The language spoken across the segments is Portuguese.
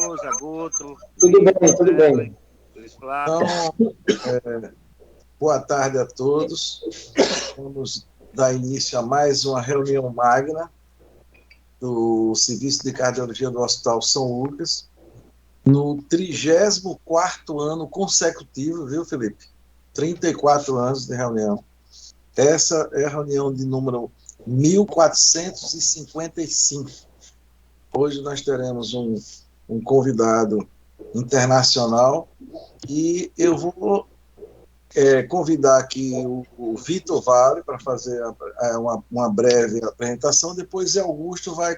Souza, Guto. Tudo bem, tudo bem. Luiz Flávio. Então, boa tarde a todos. Vamos dar início a mais uma reunião magna do Serviço de Cardiologia do Hospital São Lucas, no 34º ano consecutivo, viu, Felipe? 34 anos de reunião. Essa é a reunião de número 1455. Hoje nós teremos um convidado internacional e eu vou convidar aqui o Vitor Vale para fazer uma breve apresentação. Depois Zé Augusto vai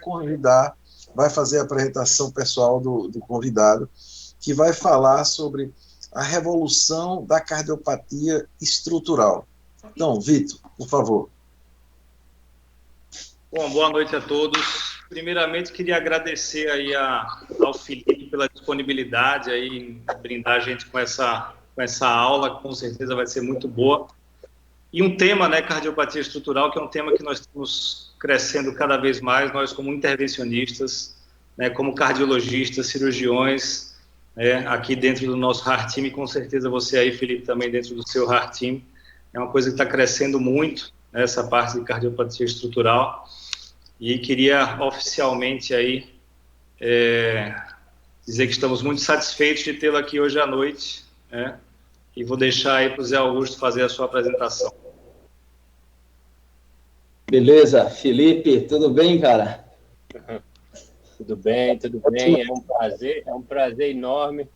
fazer a apresentação pessoal do convidado, que vai falar sobre a revolução da cardiopatia estrutural. Então, Vitor, por favor. Bom, boa noite a todos. Primeiramente, queria agradecer aí ao Felipe pela disponibilidade aí em brindar a gente com essa aula, que com certeza vai ser muito boa. E um tema, né, cardiopatia estrutural, que é um tema que nós estamos crescendo cada vez mais, nós como intervencionistas, né, como cardiologistas, cirurgiões, aqui dentro do nosso Heart Team, e com certeza você aí, Felipe, também dentro do seu Heart Team. É uma coisa que está crescendo muito, né, essa parte de cardiopatia estrutural. E queria oficialmente aí dizer que estamos muito satisfeitos de tê-lo aqui hoje à noite, né? E vou deixar aí para o Zé Augusto fazer a sua apresentação. Beleza, Felipe, tudo bem, cara? Tudo bem, tudo bem. É um prazer enorme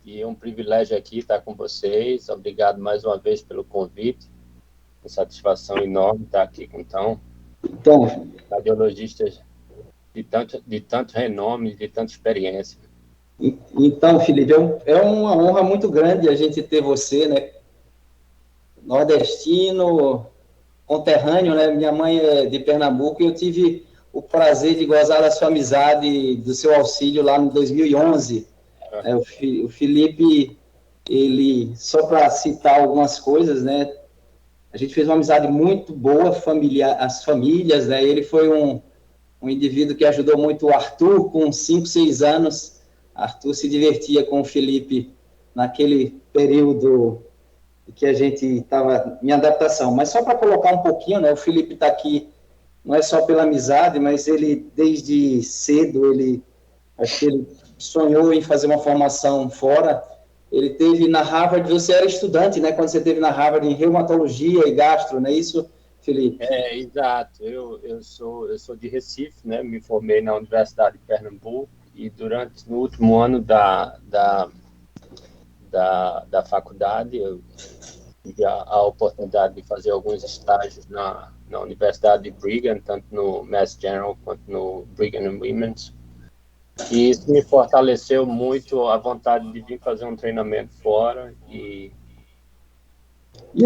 e é um privilégio aqui estar com vocês. Obrigado mais uma vez pelo convite. Uma satisfação enorme estar aqui com cardiologistas de tanto renome, de tanta experiência. Então, Felipe, é uma honra muito grande a gente ter você, né? Nordestino, conterrâneo, né? Minha mãe é de Pernambuco e eu tive o prazer de gozar da sua amizade, do seu auxílio lá em 2011. O Felipe, ele, só para citar algumas coisas, né? A gente fez uma amizade muito boa, as famílias, né? Ele foi um indivíduo que ajudou muito o Arthur, com 5, 6 anos. Arthur se divertia com o Felipe naquele período que a gente estava em adaptação. Mas só para colocar um pouquinho, né? O Felipe está aqui, não é só pela amizade, mas ele, desde cedo, acho que ele sonhou em fazer uma formação fora. Ele teve na Harvard, você era estudante, né, quando você teve na Harvard em reumatologia e gastro, não é isso, Felipe? Exato. Eu sou de Recife, né, me formei na Universidade de Pernambuco e no último ano da faculdade eu tive a oportunidade de fazer alguns estágios na Universidade de Brigham, tanto no Mass General quanto no Brigham and Women's. E isso me fortaleceu muito a vontade de vir fazer um treinamento fora. E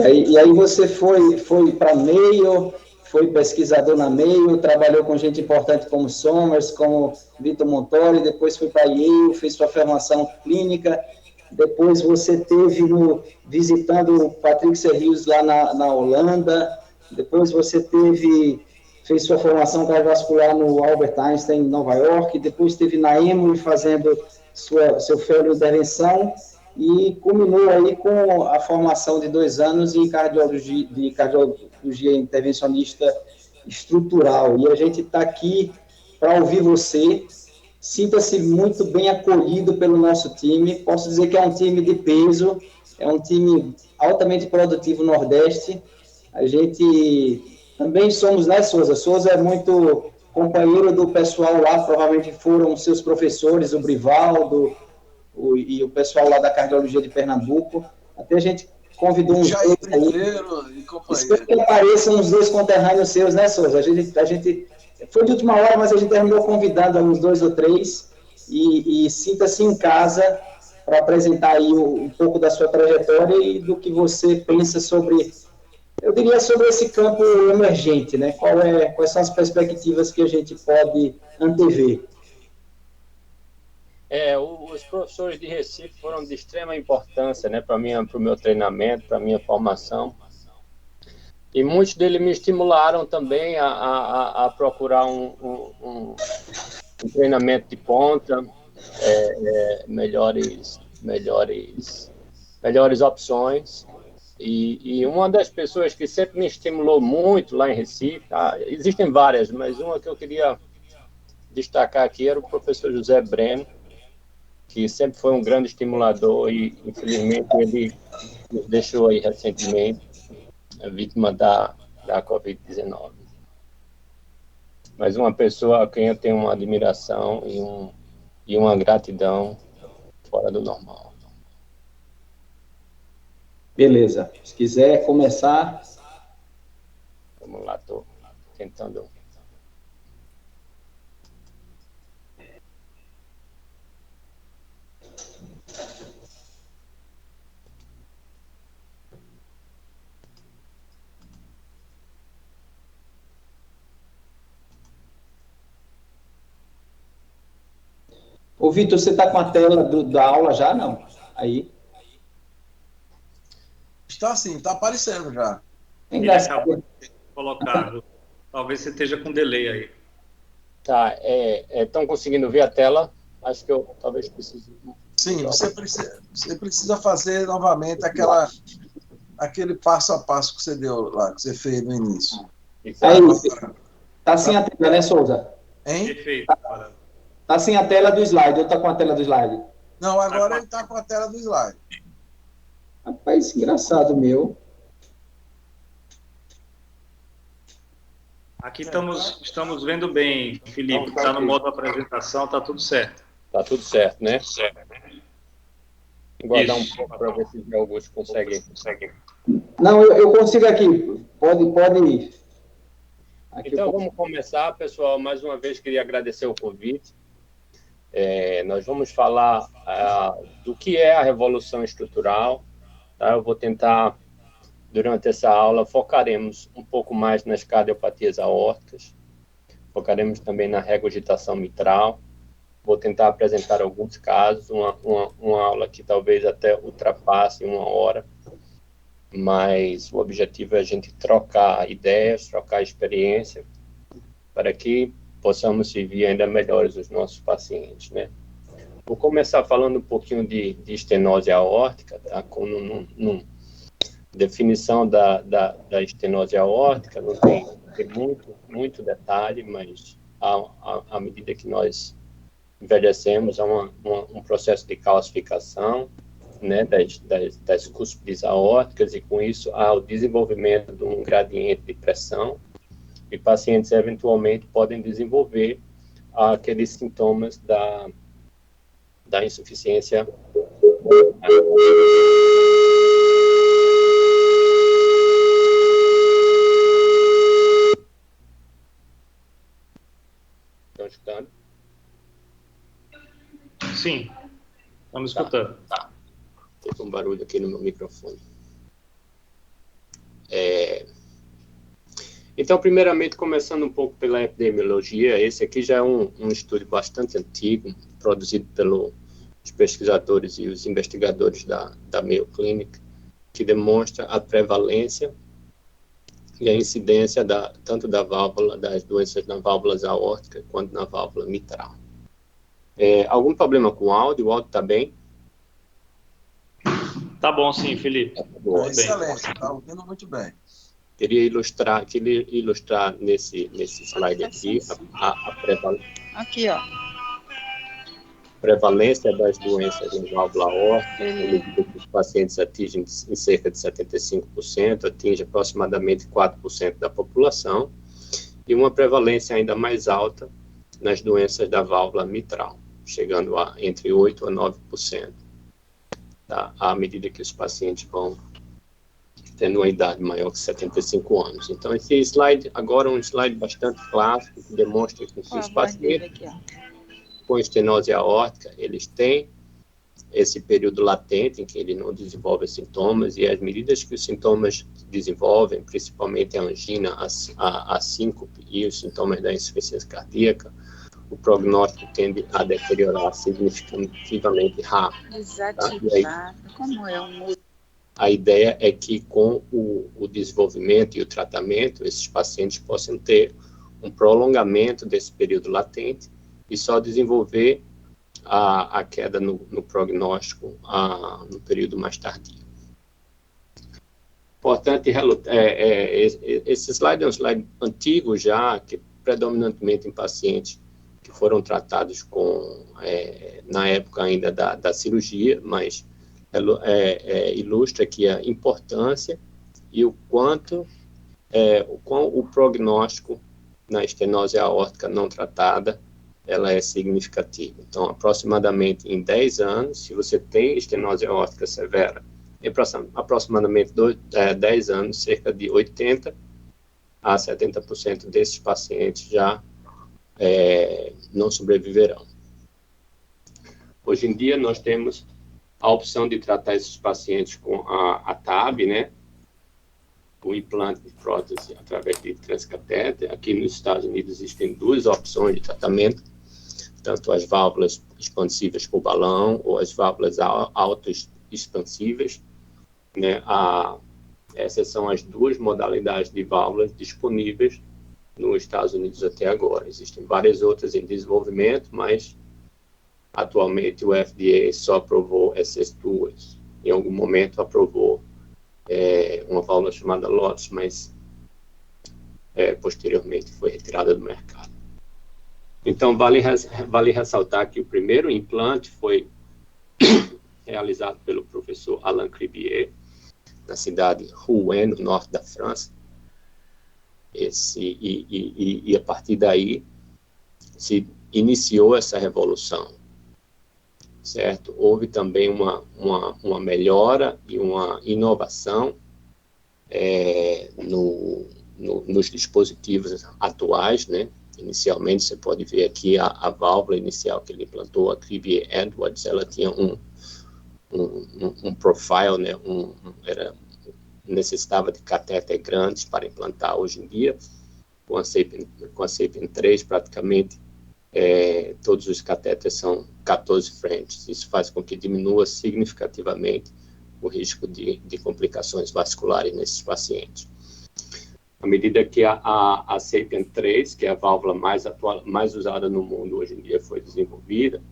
aí você foi para Mayo, foi pesquisador na Mayo, trabalhou com gente importante como Somers, como Vitor Montori, depois foi para Yale, fez sua formação clínica, depois você teve visitando o Patrick Serrius lá na Holanda, depois você fez sua formação cardiovascular no Albert Einstein, em Nova York, depois esteve na Emory fazendo seu fellow de intervenção e culminou aí com a formação de 2 anos em cardiologia intervencionista estrutural. E a gente está aqui para ouvir você. Sinta-se muito bem acolhido pelo nosso time. Posso dizer que é um time de peso, é um time altamente produtivo no Nordeste. A gente também somos, né, Souza? Souza é muito companheiro do pessoal lá, provavelmente foram seus professores, o Brivaldo e o pessoal lá da cardiologia de Pernambuco. Até a gente convidou uns Jair dois aí. e companheiro. Espero que apareçam uns 2 conterrâneos seus, né, Souza? A gente foi de última hora, mas a gente terminou convidando uns 2 ou 3 e sinta-se em casa para apresentar aí um pouco da sua trajetória e do que você pensa sobre, eu diria, sobre esse campo emergente, né? Quais são as perspectivas que a gente pode antever? Os professores de Recife foram de extrema importância, né, para o meu treinamento, para a minha formação. E muitos deles me estimularam também a procurar um treinamento de ponta. melhores opções. E uma das pessoas que sempre me estimulou muito lá em Recife, existem várias, mas uma que eu queria destacar aqui era o professor José Breno, que sempre foi um grande estimulador e, infelizmente, ele nos deixou aí recentemente, vítima da Covid-19. Mas uma pessoa a quem eu tenho uma admiração e uma gratidão fora do normal. Beleza. Se quiser começar. Vamos lá, estou tentando. Ô, Vitor, você está com a tela da aula já, não? Aí. Está sim, está aparecendo já. É Ele engraçado. acabou de colocar. Talvez você esteja com delay aí. Tá, estão conseguindo ver a tela? Acho que eu talvez precise... Sim, você precisa fazer novamente aquele passo a passo que você deu lá, que você fez no início. Aí, tá sem a tela, né, Souza? Hein? Perfeito. Tá sem a tela do slide, ou tá com a tela do slide? Não, agora ele está com a tela do slide. Rapaz, engraçado, meu. Aqui estamos vendo bem, Felipe. Está no modo apresentação, está tudo certo. Tá tudo certo, né? Vou guardar um Isso. pouco para ver se o Augusto consegue. Não, eu consigo aqui. Pode ir. Aqui Então, eu... vamos começar, pessoal. Mais uma vez, queria agradecer o convite. Nós vamos falar do que é a revolução estrutural. Tá? Eu vou tentar, durante essa aula, focaremos um pouco mais nas cardiopatias aórticas, focaremos também na regurgitação mitral. Vou tentar apresentar alguns casos, uma aula que talvez até ultrapasse 1 hora, mas o objetivo é a gente trocar ideias, trocar experiência, para que possamos servir ainda melhores os nossos pacientes, né? Vou começar falando um pouquinho de estenose aórtica, tá? Definição da estenose aórtica, não tem muito detalhe, mas à medida que nós envelhecemos, há um processo de calcificação, né, das cúspides aórticas, e com isso há o desenvolvimento de um gradiente de pressão, e pacientes eventualmente podem desenvolver aqueles sintomas da insuficiência. Estão escutando? Sim, estamos escutando. Tá. Teve um barulho aqui no meu microfone. Então, primeiramente, começando um pouco pela epidemiologia, esse aqui já é um estudo bastante antigo, produzido pelos pesquisadores e os investigadores da Mayo Clinic, que demonstra a prevalência e a incidência tanto das doenças nas válvulas aórticas quanto na válvula mitral. Algum problema com o áudio? O áudio está bem? Tá bom, sim, Felipe. Excelente, está ouvindo muito bem. Queria ilustrar nesse slide aqui a prevalência. Aqui, ó. Prevalência das doenças na válvula aórtica, os pacientes atingem em cerca de 75%, atinge aproximadamente 4% da população, e uma prevalência ainda mais alta nas doenças da válvula mitral, chegando a entre 8% a 9%, tá? À medida que os pacientes vão tendo uma idade maior que 75 anos. Então, esse slide agora é um slide bastante clássico, que demonstra que os pacientes com estenose aórtica, eles têm esse período latente em que ele não desenvolve sintomas, e as medidas que os sintomas desenvolvem, principalmente a angina, a síncope e os sintomas da insuficiência cardíaca, o prognóstico tende a deteriorar significativamente rápido. Desativar, como é um... A ideia é que com o desenvolvimento e o tratamento, esses pacientes possam ter um prolongamento desse período latente e só desenvolver a queda no prognóstico no período mais tardio. Importante, esse slide é um slide antigo já, que predominantemente em pacientes que foram tratados na época ainda da cirurgia, mas ilustra aqui a importância e o quão o prognóstico na estenose aórtica não tratada ela é significativa. Então, aproximadamente em 10 anos, se você tem estenose aórtica severa, em aproximadamente 10 anos, cerca de 80% a 70% desses pacientes já não sobreviverão. Hoje em dia, nós temos a opção de tratar esses pacientes com a TAB, né? O implante de prótese através de transcatéter. Aqui nos Estados Unidos existem duas opções de tratamento, tanto as válvulas expansivas por balão ou as válvulas autoexpansivas, né? Essas são as duas modalidades de válvulas disponíveis nos Estados Unidos até agora. Existem várias outras em desenvolvimento, mas atualmente o FDA só aprovou essas duas. Em algum momento aprovou uma válvula chamada LOTS, mas posteriormente foi retirada do mercado. Então, vale ressaltar que o primeiro implante foi realizado pelo professor Alain Cribier, na cidade de Rouen, no norte da França. E a partir daí se iniciou essa revolução, certo? Houve também uma melhora e uma inovação nos dispositivos atuais, né? Inicialmente, você pode ver aqui a válvula inicial que ele implantou, a Cribier Edwards, ela tinha um profile, né? Necessitava de catéter grandes para implantar. Hoje em dia, com a SAPIEN 3, praticamente todos os catéteres são 14 frentes. Isso faz com que diminua significativamente o risco de complicações vasculares nesses pacientes. À medida que a SAPIEN 3, que é a válvula mais usada no mundo hoje em dia, foi desenvolvida,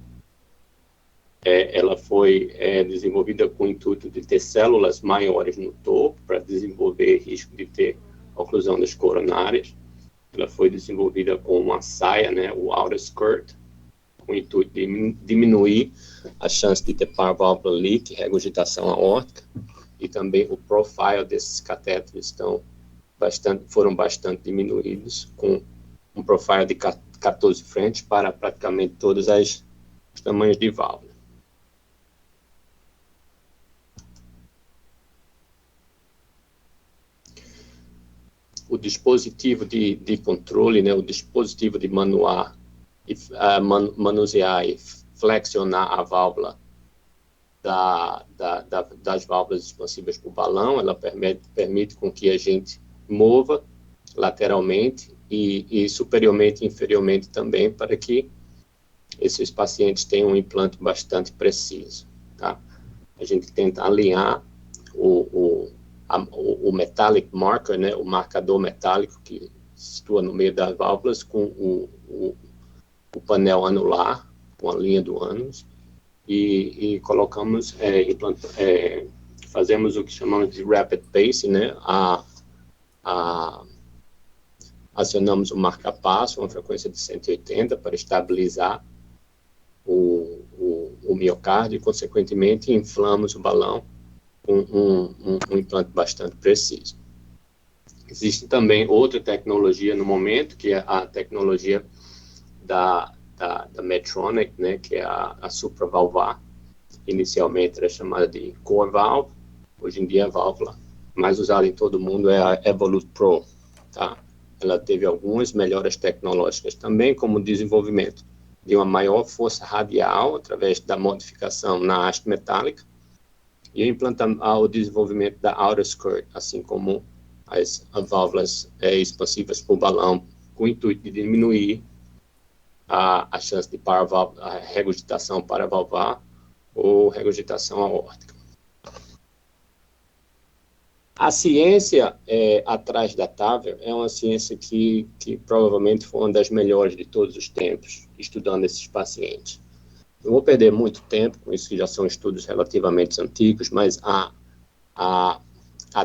ela foi desenvolvida com o intuito de ter células maiores no topo, para desenvolver risco de ter oclusão das coronárias. Ela foi desenvolvida com uma saia, né, o outer skirt, com o intuito de diminuir a chance de ter parvalvular leak, regurgitação aórtica, e também o profile desses catéteres foram bastante diminuídos, com um profile de 14 frentes para praticamente todos os tamanhos de válvula. O dispositivo de controle, né, o dispositivo de manusear e flexionar a válvula das válvulas expansivas por balão, ela permite com que a gente mova lateralmente e superiormente e inferiormente também, para que esses pacientes tenham um implante bastante preciso, tá? A gente tenta alinhar o metallic marker, né, o marcador metálico que se situa no meio das válvulas, com o painel anular, com a linha do ânus, e colocamos, fazemos o que chamamos de rapid pacing, né, acionamos o marca-passo, uma frequência de 180, para estabilizar o miocárdio, e consequentemente inflamos o balão com um implante bastante preciso. Existe também outra tecnologia no momento, que é a tecnologia da Medtronic, né, que é a supravalvar. Inicialmente era chamada de Core Valve. Hoje em dia a válvula mais usada em todo o mundo é a Evolut Pro, tá? Ela teve algumas melhoras tecnológicas também, como o desenvolvimento de uma maior força radial através da modificação na haste metálica, e o desenvolvimento da outer skirt, assim como as válvulas expansivas por balão, com o intuito de diminuir a chance de regurgitação paravalvar ou regurgitação aórtica. A ciência atrás da TAVR é uma ciência que provavelmente foi uma das melhores de todos os tempos, estudando esses pacientes. Eu vou perder muito tempo com isso, que já são estudos relativamente antigos, mas a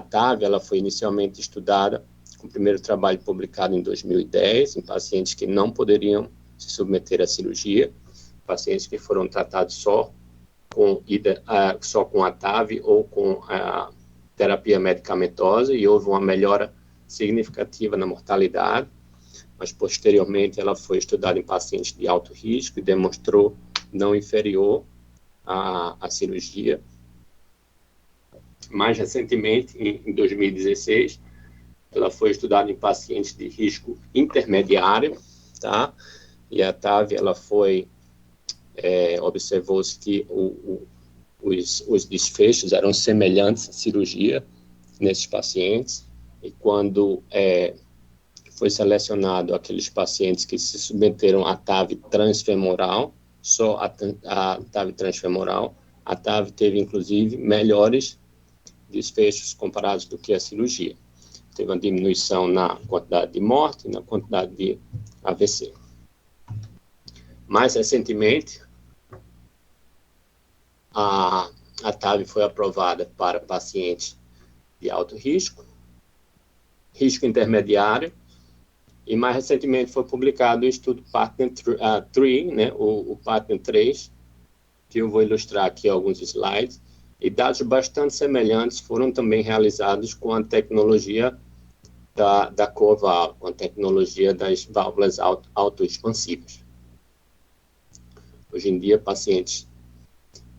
TAV, ela foi inicialmente estudada, com o primeiro trabalho publicado em 2010, em pacientes que não poderiam se submeter à cirurgia, pacientes que foram tratados só com a TAV ou com a terapia medicamentosa, e houve uma melhora significativa na mortalidade, mas posteriormente ela foi estudada em pacientes de alto risco e demonstrou não inferior à cirurgia. Mais recentemente, em 2016, ela foi estudada em pacientes de risco intermediário, tá? E a TAV, ela foi, observou-se que os desfechos eram semelhantes à cirurgia nesses pacientes, e quando foi selecionado aqueles pacientes que se submeteram à TAV transfemoral, só a TAV transfemoral, a TAV teve, inclusive, melhores desfechos comparados do que a cirurgia. Teve uma diminuição na quantidade de morte e na quantidade de AVC. Mais recentemente, a TAV foi aprovada para pacientes de alto risco, risco intermediário, e mais recentemente foi publicado o estudo Partner 3, né, o Partner 3, que eu vou ilustrar aqui alguns slides, e dados bastante semelhantes foram também realizados com a tecnologia da CoreValve, com a tecnologia das válvulas autoexpansivas. Hoje em dia, pacientes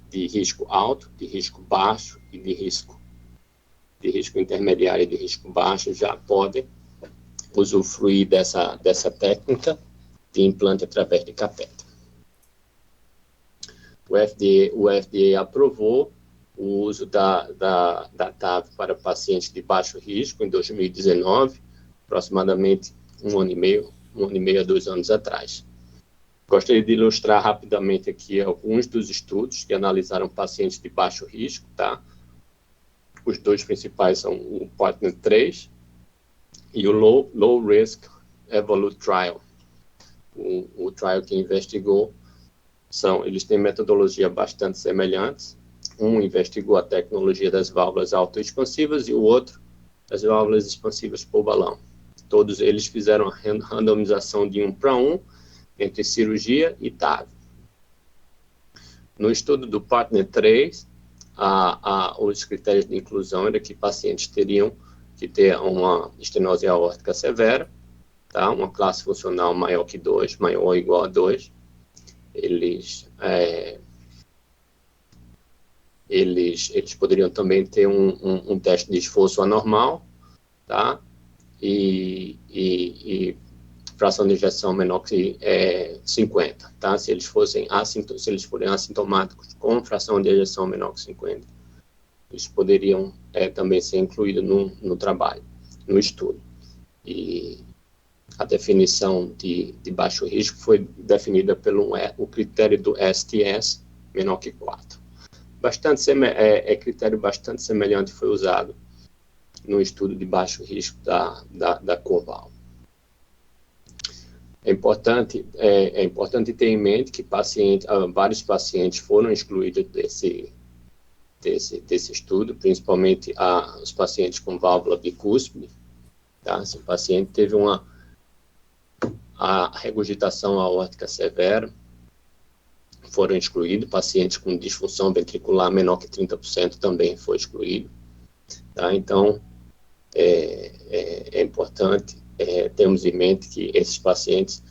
de risco alto, de risco baixo e de risco intermediário e de risco baixo já podem usufruir dessa técnica de implante através de catéter. O FDA aprovou o uso da TAV para pacientes de baixo risco em 2019, aproximadamente um ano e meio a 2 anos atrás. Gostaria de ilustrar rapidamente aqui alguns dos estudos que analisaram pacientes de baixo risco, tá? Os dois principais são o Partner 3 e o Low Risk Evolute Trial. O trial que investigou eles têm metodologia bastante semelhantes. Um investigou a tecnologia das válvulas autoexpansivas e o outro as válvulas expansivas por balão. Todos eles fizeram a randomização de 1:1 entre cirurgia e TAV. No estudo do Partner 3, os critérios de inclusão eram que pacientes teriam que ter uma estenose aórtica severa, tá? Uma classe funcional maior que 2, maior ou igual a 2. Eles poderiam também ter um teste de esforço anormal, tá? E fração de ejeção menor que 50, tá? Se eles forem assintomáticos com fração de ejeção menor que 50, eles poderiam também ser incluídos no trabalho, no estudo. E a definição de baixo risco foi definida pelo o critério do STS menor que 4. Critério bastante semelhante foi usado no estudo de baixo risco da CoreValve. É importante ter em mente que vários pacientes foram excluídos desse estudo, principalmente os pacientes com válvula bicúspide. Tá? Se o paciente teve a regurgitação aórtica severa, foram excluídos. Pacientes com disfunção ventricular menor que 30% também foi excluído. Tá? Então, é importante termos em mente que esses pacientes,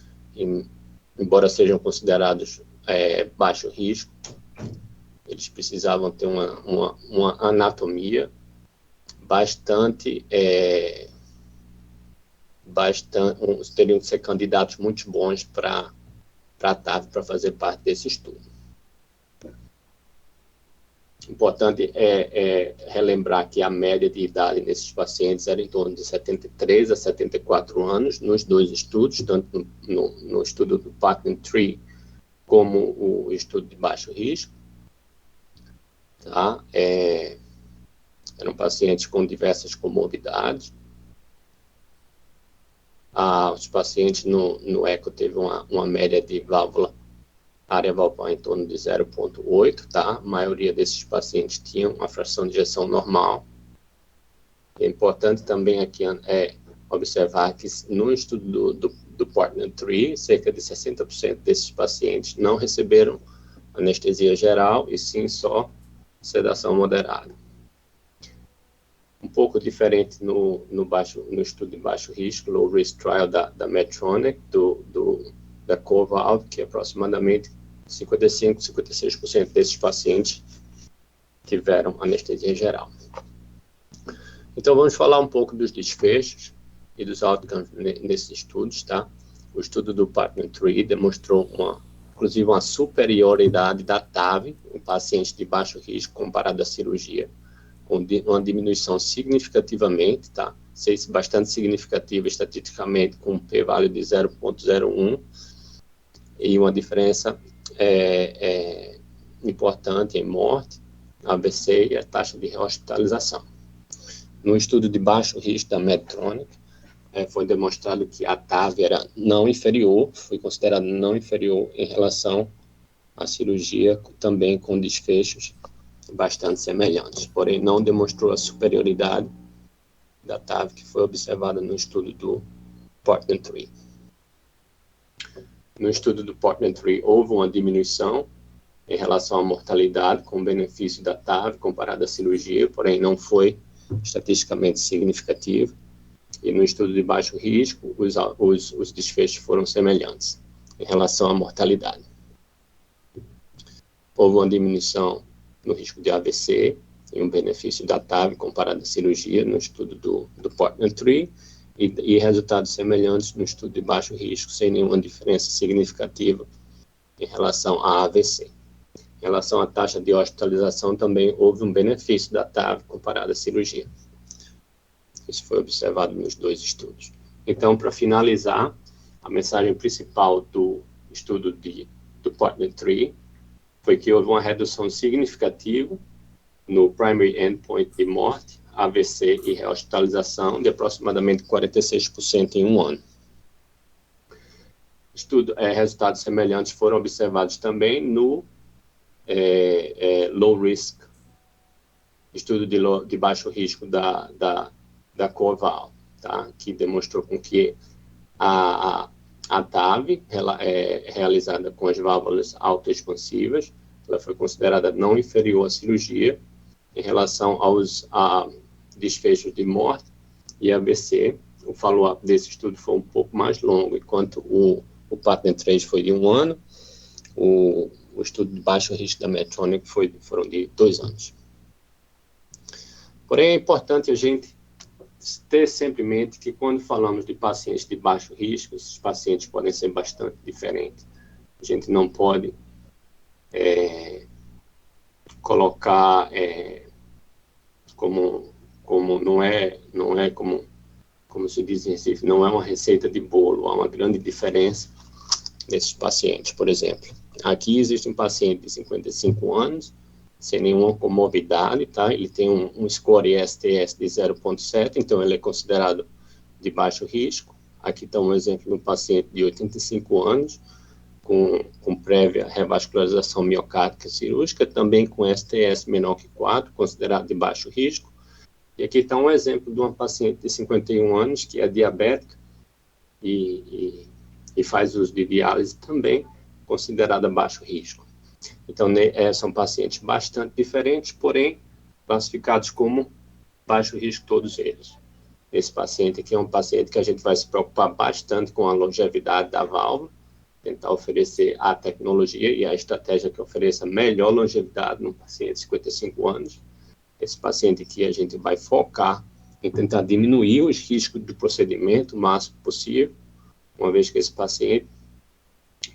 embora sejam considerados baixo risco, eles precisavam ter uma anatomia teriam que ser candidatos muito bons para TAV, para fazer parte desse estudo. Importante relembrar que a média de idade nesses pacientes era em torno de 73 a 74 anos nos dois estudos, tanto no estudo do Partner 3 como o estudo de baixo risco. Tá? Eram pacientes com diversas comorbidades. Os pacientes no eco teve uma média de válvula área valvar em torno de 0,8, tá? A maioria desses pacientes tinham uma fração de ejeção normal. É importante também aqui observar que no estudo do Partner 3, cerca de 60% desses pacientes não receberam anestesia geral e sim só sedação moderada. Um pouco diferente no estudo de baixo risco, low risk trial da Medtronic, da CoreValve, que aproximadamente 55-56% desses pacientes tiveram anestesia geral. Então, vamos falar um pouco dos desfechos e dos outcomes nesses estudos, tá? O estudo do Partner 3 demonstrou, inclusive, uma superioridade da TAV em pacientes de baixo risco comparado à cirurgia, com uma diminuição significativamente, tá? Bastante significativa estatisticamente, com um p-value de 0,01 e uma diferença importante em morte, AVC e a taxa de rehospitalização. No estudo de baixo risco da Medtronic, foi demonstrado que a TAV era não inferior, foi considerada não inferior em relação à cirurgia, também com desfechos bastante semelhantes, porém não demonstrou a superioridade da TAV que foi observada no estudo do Partner 3. No estudo do Partner 3 houve uma diminuição em relação à mortalidade com benefício da TAV comparado à cirurgia, porém não foi estatisticamente significativo. E no estudo de baixo risco, os desfechos foram semelhantes em relação à mortalidade. Houve uma diminuição no risco de AVC e um benefício da TAV comparado à cirurgia no estudo do Partner 3 e resultados semelhantes no estudo de baixo risco, sem nenhuma diferença significativa em relação à AVC. Em relação à taxa de hospitalização, também houve um benefício da TAV comparado à cirurgia. Isso foi observado nos dois estudos. Então, para finalizar, a mensagem principal do estudo do Partner 3 foi que houve uma redução significativa no primary endpoint de morte, AVC e rehospitalização de aproximadamente 46% em um ano. Resultados semelhantes foram observados também no low risk, estudo de baixo risco da CoreValve, tá? Que demonstrou com que a TAV, realizada com as válvulas autoexpansivas, ela foi considerada não inferior à cirurgia em relação a desfechos de morte e AVC. O follow-up desse estudo foi um pouco mais longo, enquanto o Partner 3 foi de 1 ano, o estudo de baixo risco da Medtronic foram de 2 anos. Porém, é importante a gente ter sempre em mente que quando falamos de pacientes de baixo risco, esses pacientes podem ser bastante diferentes. A gente não pode colocar como não é como se diz em Recife, não é uma receita de bolo, há uma grande diferença desses pacientes. Por exemplo, aqui existe um paciente de 55 anos, sem nenhuma comorbidade, tá? Ele tem um score STS de 0,7, então ele é considerado de baixo risco. Aqui está um exemplo de um paciente de 85 anos, com prévia revascularização miocárdica cirúrgica, também com STS menor que 4, considerado de baixo risco. E aqui está um exemplo de uma paciente de 51 anos, que é diabética e faz uso de diálise também, considerada baixo risco. Então, são pacientes bastante diferentes, porém, classificados como baixo risco todos eles. Esse paciente aqui é um paciente que a gente vai se preocupar bastante com a longevidade da válvula, tentar oferecer a tecnologia e a estratégia que ofereça melhor longevidade no paciente de 55 anos. Esse paciente aqui a gente vai focar em tentar diminuir os riscos do procedimento o máximo possível, uma vez que esse paciente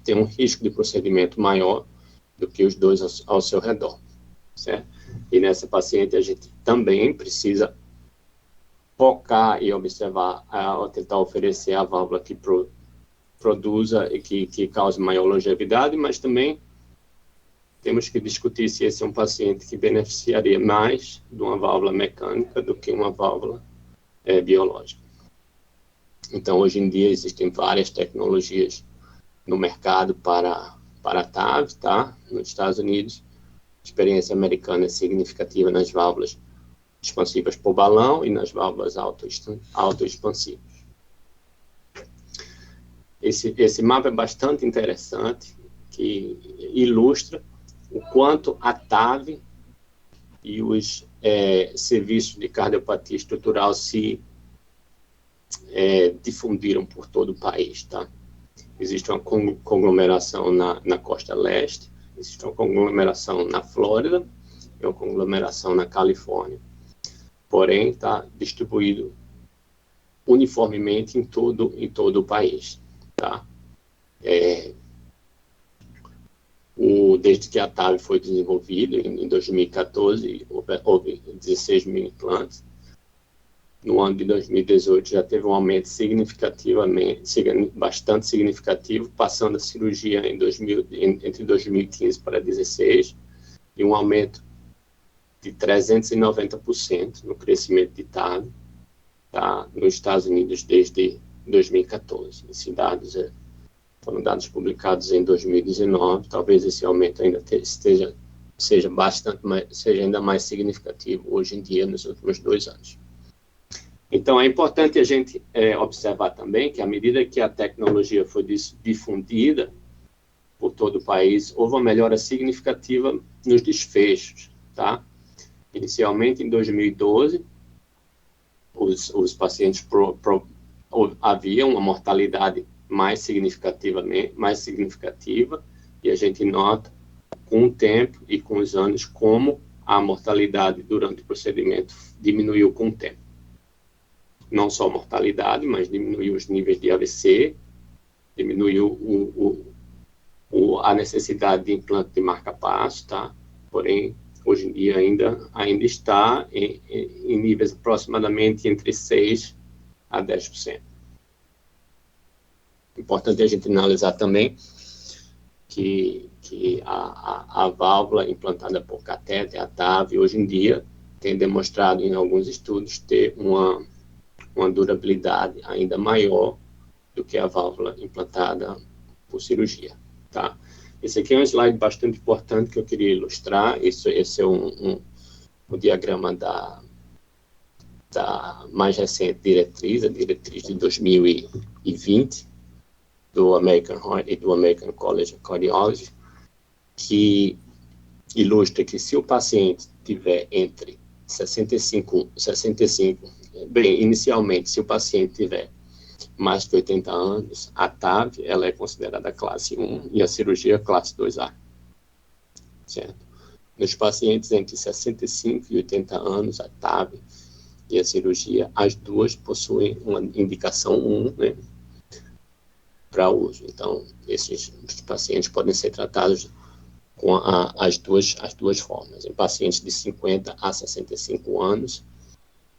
tem um risco de procedimento maior do que os dois ao seu redor, certo? E nessa paciente a gente também precisa focar e observar, tentar oferecer a válvula que produza e que cause maior longevidade, mas também temos que discutir se esse é um paciente que beneficiaria mais de uma válvula mecânica do que uma válvula biológica. Então, hoje em dia, existem várias tecnologias no mercado para para a TAV, tá? Nos Estados Unidos, a experiência americana é significativa nas válvulas expansivas por balão e nas válvulas autoexpansivas. Esse mapa é bastante interessante, que ilustra o quanto a TAV e os serviços de cardiopatia estrutural se difundiram por todo o país, tá? Existe uma conglomeração na costa leste, existe uma conglomeração na Flórida e uma conglomeração na Califórnia. Porém, está distribuído uniformemente em todo o país, tá? Desde que a TAV foi desenvolvida, em 2014, houve 16 mil implantes. No ano de 2018 já teve um aumento bastante significativo, passando a cirurgia entre 2015 para 2016, e um aumento de 390% no crescimento de TAV, tá, nos Estados Unidos desde 2014. Esses dados foram dados publicados em 2019, talvez esse aumento ainda seja ainda mais significativo hoje em dia, nos últimos 2 anos. Então, é importante a gente observar também que, à medida que a tecnologia foi difundida por todo o país, houve uma melhora significativa nos desfechos, tá? Inicialmente, em 2012, os pacientes havia uma mortalidade mais significativa, e a gente nota, com o tempo e com os anos, como a mortalidade durante o procedimento diminuiu com o tempo. Não só a mortalidade, mas diminuiu os níveis de AVC, diminuiu a necessidade de implante de marca-passo, tá? Porém, hoje em dia ainda está em níveis aproximadamente entre 6% a 10%. Importante a gente analisar também que a válvula implantada por catéter, a TAV, hoje em dia, tem demonstrado em alguns estudos ter uma durabilidade ainda maior do que a válvula implantada por cirurgia, tá? Esse aqui é um slide bastante importante que eu queria ilustrar. Esse é o diagrama da mais recente diretriz, a diretriz de 2020, do American Heart e do American College of Cardiology, que ilustra que se o paciente tiver entre 65, bem, inicialmente, se o paciente tiver mais de 80 anos, a TAV, ela é considerada classe 1 e a cirurgia classe 2A, certo? Nos pacientes entre 65 e 80 anos, a TAV e a cirurgia, as duas possuem uma indicação 1, né, para uso. Então, esses pacientes podem ser tratados com as duas formas. Em pacientes de 50 a 65 anos,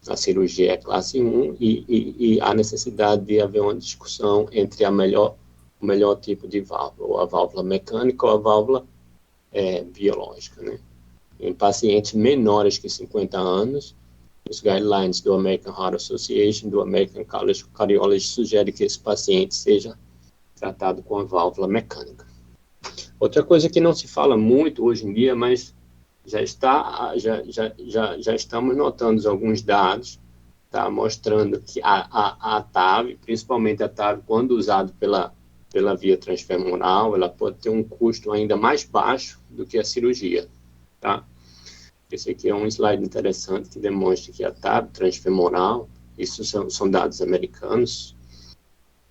a cirurgia é classe 1 e há necessidade de haver uma discussão entre o melhor tipo de válvula, ou a válvula mecânica ou a válvula biológica, né? Em pacientes menores que 50 anos, os guidelines do American Heart Association, do American College of Cardiology, sugerem que esse paciente seja tratado com a válvula mecânica. Outra coisa que não se fala muito hoje em dia, mas já estamos notando alguns dados, tá, mostrando que a TAV, principalmente a TAV, quando usada pela via transfemoral, ela pode ter um custo ainda mais baixo do que a cirurgia, tá? Esse aqui é um slide interessante que demonstra que a TAV transfemoral, isso são dados americanos,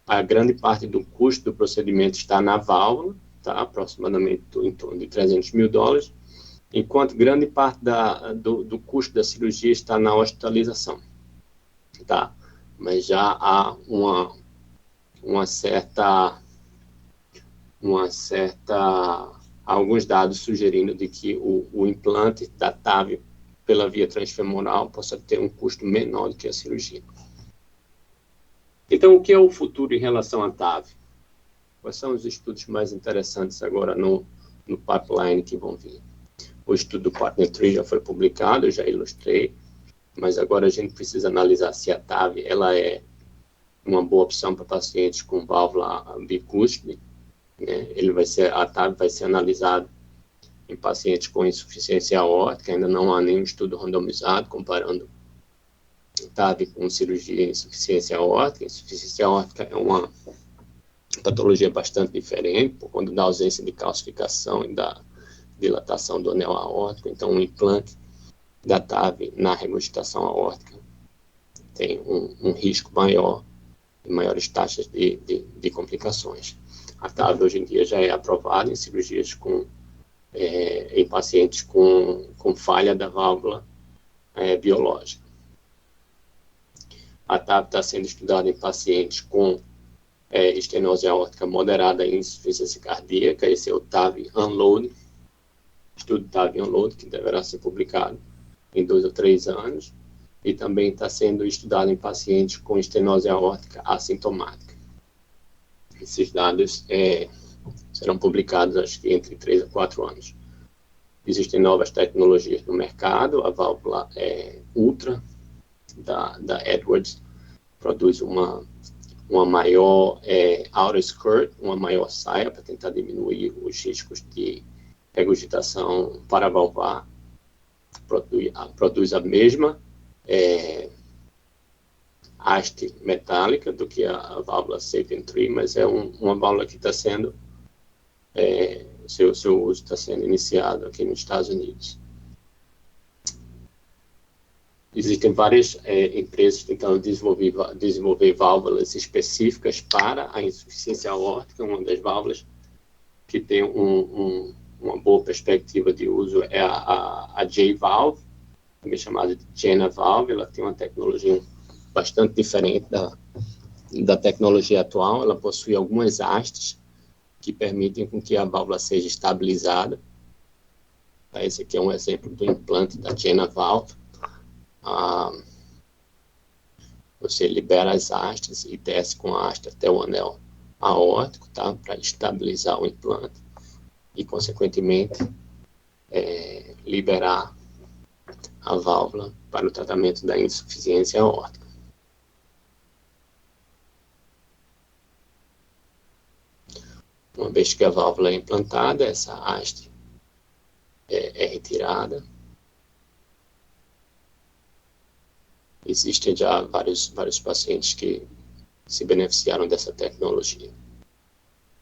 a grande parte do custo do procedimento está na válvula, tá, aproximadamente em torno de $300 mil, enquanto grande parte do custo da cirurgia está na hospitalização, tá? Mas já há alguns dados sugerindo de que o implante da TAV pela via transfemoral possa ter um custo menor do que a cirurgia. Então, o que é o futuro em relação à TAV? Quais são os estudos mais interessantes agora no pipeline que vão vir? O estudo do Partner 3 já foi publicado, eu já ilustrei, mas agora a gente precisa analisar se a TAV ela é uma boa opção para pacientes com válvula bicúspide, né? A TAV vai ser analisado em pacientes com insuficiência aórtica. Ainda não há nenhum estudo randomizado comparando TAV com cirurgia em insuficiência aórtica. Insuficiência aórtica é uma patologia bastante diferente, por conta da ausência de calcificação e da dilatação do anel aórtico. Então, um implante da TAV na regurgitação aórtica tem um risco maior e maiores taxas de complicações. A TAV hoje em dia já é aprovada em cirurgias em pacientes com falha da válvula biológica. A TAV está sendo estudada em pacientes com estenose aórtica moderada e insuficiência cardíaca. Esse é o TAV Unload, estudo TAV Unload, que deverá ser publicado em 2 ou 3 anos, e também está sendo estudado em pacientes com estenose aórtica assintomática. Esses dados serão publicados, acho que entre 3 a 4 anos. Existem novas tecnologias no mercado. A válvula Ultra da Edwards produz uma maior outer skirt, uma maior saia para tentar diminuir os riscos de regurgitação paravalvar. Produz a mesma haste metálica do que a válvula SAPIEN 3, mas é uma válvula que está sendo seu uso está sendo iniciado aqui nos Estados Unidos. Existem várias empresas tentando desenvolver válvulas específicas para a insuficiência aórtica. Uma das válvulas que tem uma boa perspectiva de uso é a J-Valve, também chamada de JenaValve. Ela tem uma tecnologia bastante diferente da tecnologia atual. Ela possui algumas hastes que permitem com que a válvula seja estabilizada. Esse aqui é um exemplo do implante da JenaValve. Você libera as hastes e desce com a haste até o anel aórtico, tá? Para estabilizar o implante e, consequentemente, liberar a válvula para o tratamento da insuficiência aórtica. Uma vez que a válvula é implantada, essa haste é retirada. Existem já vários pacientes que se beneficiaram dessa tecnologia.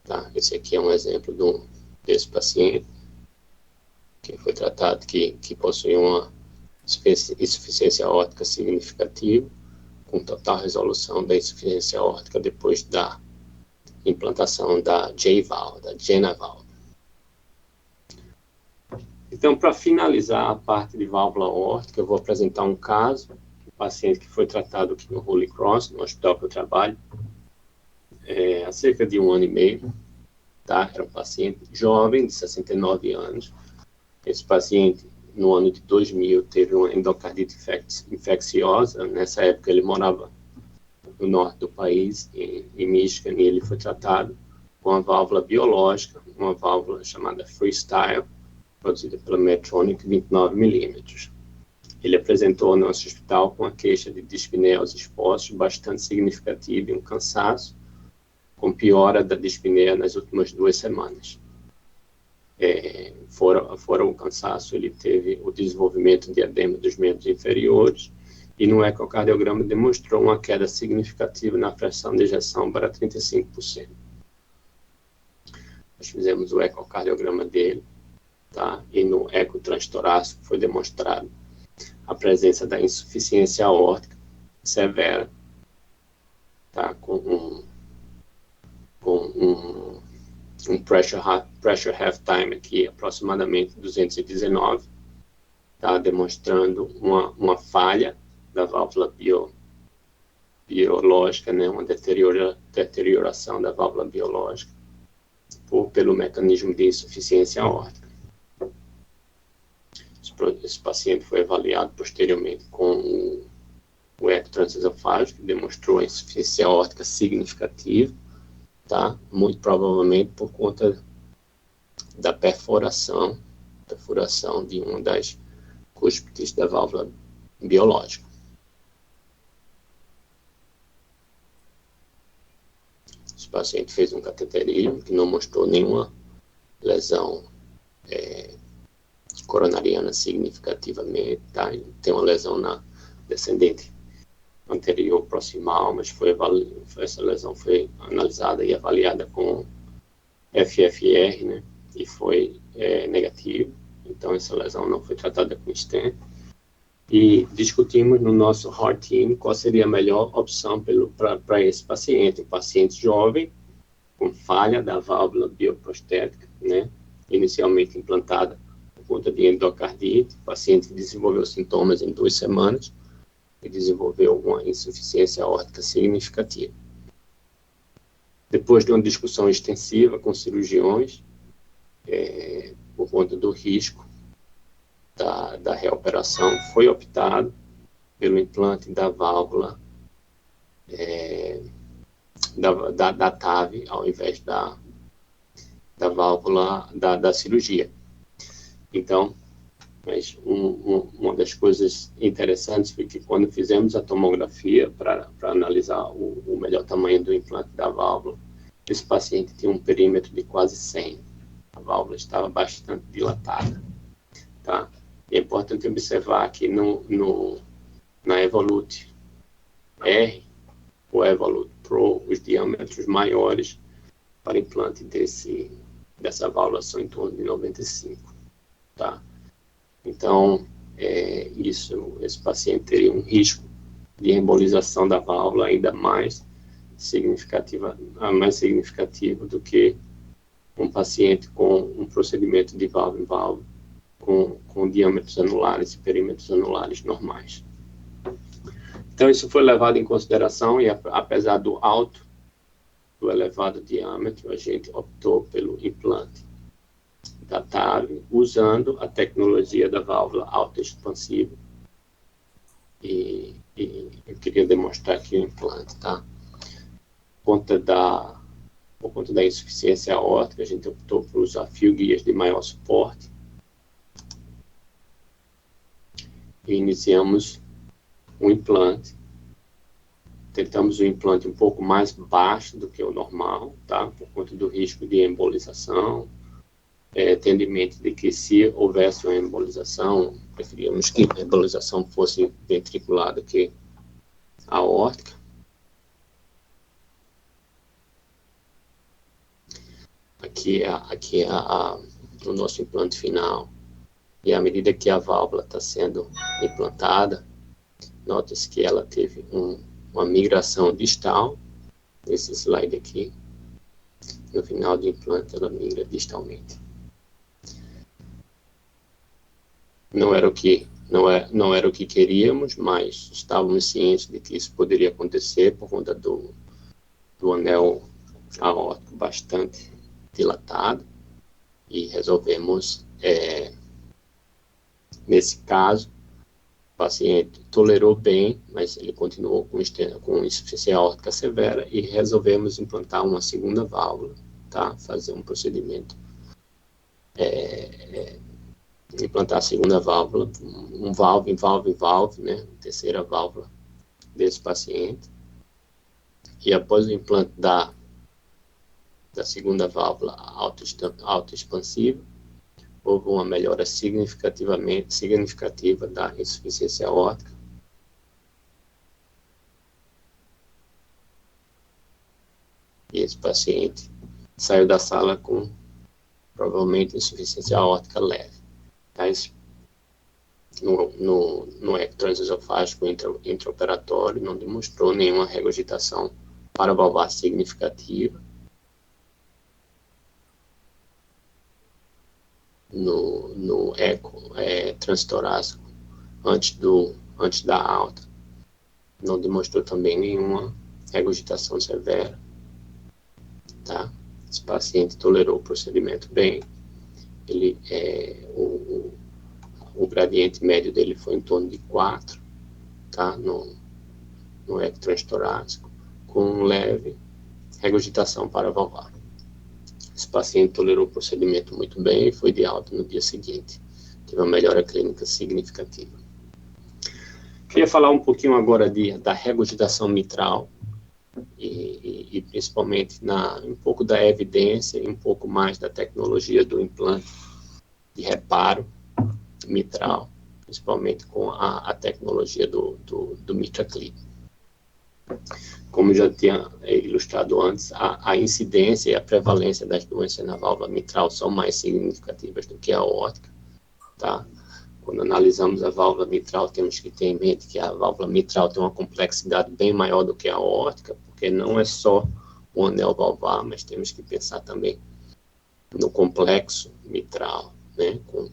Tá? Esse aqui é um exemplo desse paciente que foi tratado, que possui uma insuficiência aórtica significativa, com total resolução da insuficiência aórtica depois da implantação da J-Valve, da JenaValve. Então, para finalizar a parte de válvula aórtica, eu vou apresentar um caso, um paciente que foi tratado aqui no Holy Cross, no hospital que eu trabalho, há cerca de 1 ano e meio. Tá? Era um paciente jovem, de 69 anos. Esse paciente, no ano de 2000, teve uma endocardite infecciosa. Nessa época, ele morava no norte do país, em Michigan, e ele foi tratado com uma válvula biológica, uma válvula chamada Freestyle, produzida pela Medtronic, 29 milímetros. Ele apresentou ao nosso hospital com uma queixa de dispneia aos expostos bastante significativa e um cansaço, com piora da dispneia nas últimas 2 semanas. Fora o cansaço, ele teve o desenvolvimento de edema dos membros inferiores, e no ecocardiograma demonstrou uma queda significativa na fração de ejeção para 35%. Nós fizemos o ecocardiograma dele, tá? E no eco transtorácico foi demonstrado a presença da insuficiência aórtica severa, tá? Com um pressure half time aqui, aproximadamente 219, tá? Demonstrando uma falha da válvula biológica, né? Uma deterioração da válvula biológica pelo mecanismo de insuficiência aórtica. Esse paciente foi avaliado posteriormente com o eco transesofágico, que demonstrou a insuficiência aórtica significativa, tá? Muito provavelmente por conta da perfuração de uma das cúspides da válvula biológica. Esse paciente fez um cateterismo que não mostrou nenhuma lesão coronariana significativamente, tá? Tem uma lesão na descendente anterior proximal, mas essa lesão foi analisada e avaliada com FFR, né? E foi negativo. Então, essa lesão não foi tratada com stent. E discutimos no nosso heart team qual seria a melhor opção para esse paciente. Um paciente jovem, com falha da válvula bioprostética, né? Inicialmente implantada por conta de endocardite. O paciente desenvolveu sintomas em 2 semanas e desenvolveu uma insuficiência aórtica significativa. Depois de uma discussão extensiva com cirurgiões, por conta do risco da reoperação, foi optado pelo implante da válvula da TAV, ao invés da válvula da cirurgia. Então, mas uma das coisas interessantes foi que quando fizemos a tomografia para analisar o melhor tamanho do implante da válvula, esse paciente tinha um perímetro de quase 100. A válvula estava bastante dilatada, tá? E é importante observar que na Evolute R ou Evolute Pro, os diâmetros maiores para implante dessa válvula são em torno de 95, tá? Então, esse paciente teria um risco de embolização da válvula ainda mais significativo do que um paciente com um procedimento de válvula em válvula com diâmetros anulares e perímetros anulares normais. Então, isso foi levado em consideração e, apesar do elevado diâmetro, a gente optou pelo implante da TAV, usando a tecnologia da válvula autoexpansiva. E eu queria demonstrar aqui o implante, tá? Por conta da insuficiência aórtica, a gente optou por usar fio-guias de maior suporte. E iniciamos um implante. Tentamos um implante um pouco mais baixo do que o normal, tá? Por conta do risco de embolização. Tendo em mente de que se houvesse uma embolização, preferíamos que a embolização fosse ventricular que aórtica. Aqui é o nosso implante final. E à medida que a válvula está sendo implantada, nota-se que ela teve uma migração distal. Esse slide aqui, no final do implante, ela migra distalmente. Não era o que queríamos, mas estávamos cientes de que isso poderia acontecer por conta do anel aórtico bastante dilatado, e resolvemos, nesse caso, o paciente tolerou bem, mas ele continuou com insuficiência aórtica severa, e resolvemos implantar uma segunda válvula, tá? Fazer um procedimento, implantar a segunda válvula, um valve em valve, né? Terceira válvula desse paciente. E após o implante da segunda válvula autoexpansiva, houve uma melhora significativa da insuficiência aórtica. E esse paciente saiu da sala com, provavelmente, insuficiência aórtica leve. Mas no eco transesofágico intraoperatório não demonstrou nenhuma regurgitação paravalvar significativa. No eco transtorácico antes da alta, não demonstrou também nenhuma regurgitação severa, tá? Esse paciente tolerou o procedimento bem. O gradiente médio dele foi em torno de 4, tá? No eco transtorácico, com leve regurgitação paravalvar. Esse paciente tolerou o procedimento muito bem e foi de alta no dia seguinte. Teve uma melhora clínica significativa. Queria falar um pouquinho agora da regurgitação mitral. e principalmente um pouco da evidência e um pouco mais da tecnologia do implante de reparo mitral, principalmente com a tecnologia do MitraClip. Como já tinha ilustrado antes, a incidência e a prevalência das doenças na válvula mitral são mais significativas do que a aórtica, tá? Quando analisamos a válvula mitral, temos que ter em mente que a válvula mitral tem uma complexidade bem maior do que a aórtica, porque não é só o anel valvar, mas temos que pensar também no complexo mitral, né? Com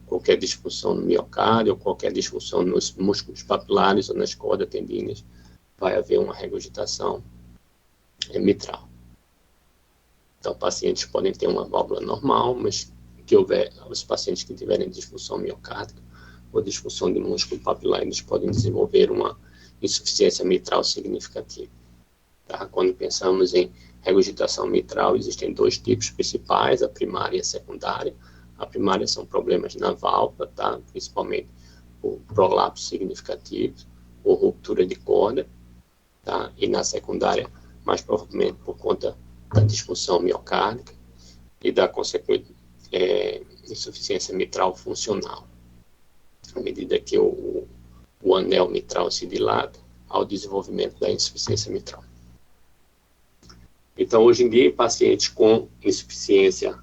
qualquer disfunção no miocárdio, ou qualquer disfunção nos músculos papilares ou nas cordas tendíneas, vai haver uma regurgitação mitral. Então, pacientes podem ter uma válvula normal, mas os pacientes que tiverem disfunção miocárdica ou disfunção de músculo papilar, eles podem desenvolver uma insuficiência mitral significativa. Tá? Quando pensamos em regurgitação mitral, existem dois tipos principais, a primária e a secundária. A primária são problemas na válvula, tá? Principalmente por prolapso significativo ou ruptura de corda, tá? E na secundária, mais provavelmente por conta da disfunção miocárdica e da consequente insuficiência mitral funcional. À medida que o anel mitral se dilata, ao desenvolvimento da insuficiência mitral. Então, hoje em dia, em pacientes com insuficiência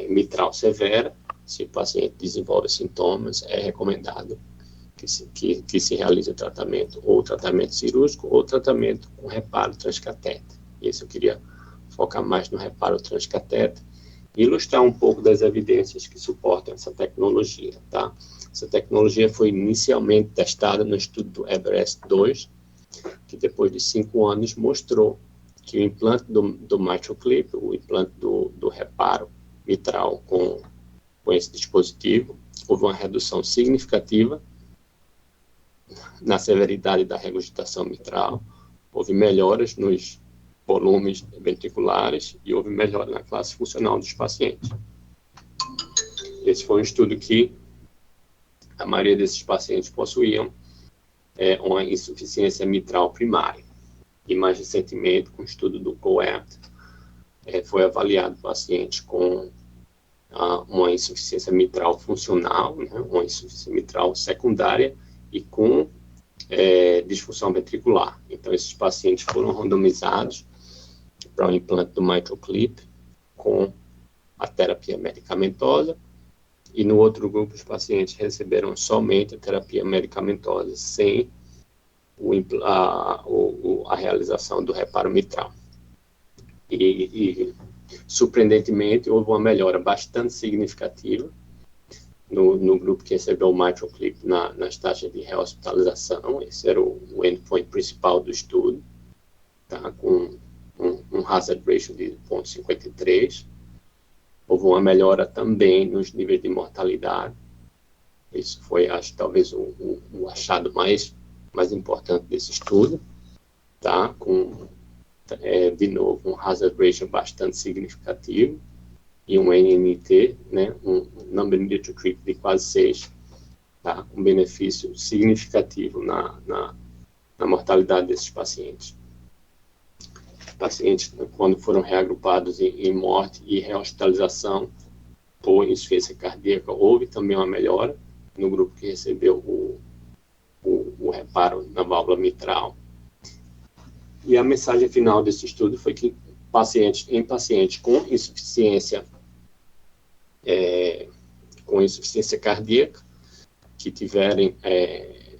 mitral severa, se o paciente desenvolve sintomas, é recomendado que se realize o tratamento, ou tratamento cirúrgico, ou tratamento com reparo transcatéter. Esse eu queria focar mais no reparo transcatéter e ilustrar um pouco das evidências que suportam essa tecnologia, tá? Essa tecnologia foi inicialmente testada no estudo do Everest 2, que depois de 5 anos mostrou que o implante do MitraClip, o implante do reparo mitral com esse dispositivo, houve uma redução significativa na severidade da regurgitação mitral, houve melhoras nos volumes ventriculares e houve melhora na classe funcional dos pacientes. Esse foi um estudo que a maioria desses pacientes possuíam uma insuficiência mitral primária. E mais recentemente, com o estudo do COAPT, foi avaliado pacientes com uma insuficiência mitral funcional, né, uma insuficiência mitral secundária e com disfunção ventricular. Então, esses pacientes foram randomizados para o implante do MitraClip com a terapia medicamentosa, e no outro grupo os pacientes receberam somente a terapia medicamentosa, sem a realização do reparo mitral. E surpreendentemente, houve uma melhora bastante significativa no grupo que recebeu o MitraClip nas taxas de rehospitalização. Esse era o endpoint principal do estudo, tá? Com um hazard ratio de 0,53. Houve uma melhora também nos níveis de mortalidade. Isso foi, acho, talvez o achado mais importante desse estudo, tá? Com, de novo, um hazard ratio bastante significativo e um NNT, né? Um number needed to treat de quase 6, tá? Um benefício significativo na mortalidade desses pacientes. Pacientes, quando foram reagrupados em morte e rehospitalização por insuficiência cardíaca, houve também uma melhora no grupo que recebeu o reparo na válvula mitral. E a mensagem final desse estudo foi que em pacientes com insuficiência cardíaca, que tiverem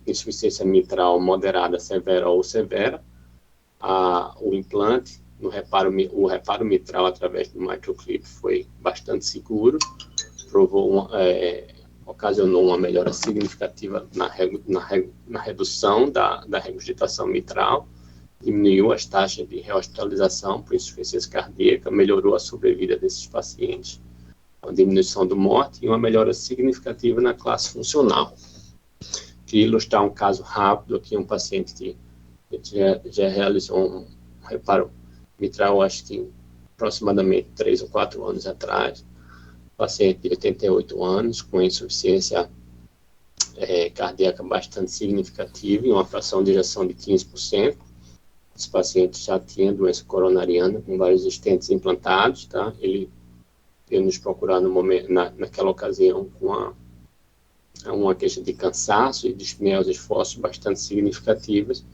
insuficiência mitral moderada, severa ou severa, o implante, o reparo mitral através do MitraClip foi bastante seguro, ocasionou uma melhora significativa na redução da regurgitação mitral, diminuiu as taxas de rehospitalização por insuficiência cardíaca, melhorou a sobrevida desses pacientes, a diminuição da morte e uma melhora significativa na classe funcional. Queria ilustrar um caso rápido aqui, um paciente que já realizou um reparo mitral, acho que aproximadamente 3 ou 4 anos atrás, paciente de 88 anos, com insuficiência cardíaca bastante significativa e uma fração de ejeção de 15%, Esse paciente já tinha doença coronariana, com vários estentes implantados, tá? Ele veio nos procurar no momento, naquela ocasião com uma queixa de cansaço e dispneia esforços bastante significativas,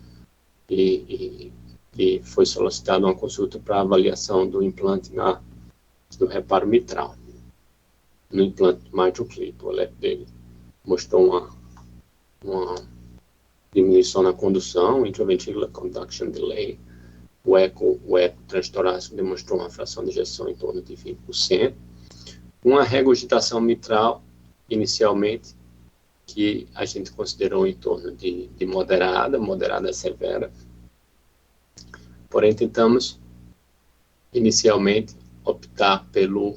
e foi solicitada uma consulta para avaliação do implante do reparo mitral. No implante do MitraClip, o LEP dele mostrou uma diminuição na condução, intraventricular conduction delay. O eco transtorácico demonstrou uma fração de ejeção em torno de 20%. Uma regurgitação mitral, inicialmente, que a gente considerou em torno de moderada severa. Porém, tentamos, inicialmente, optar pelo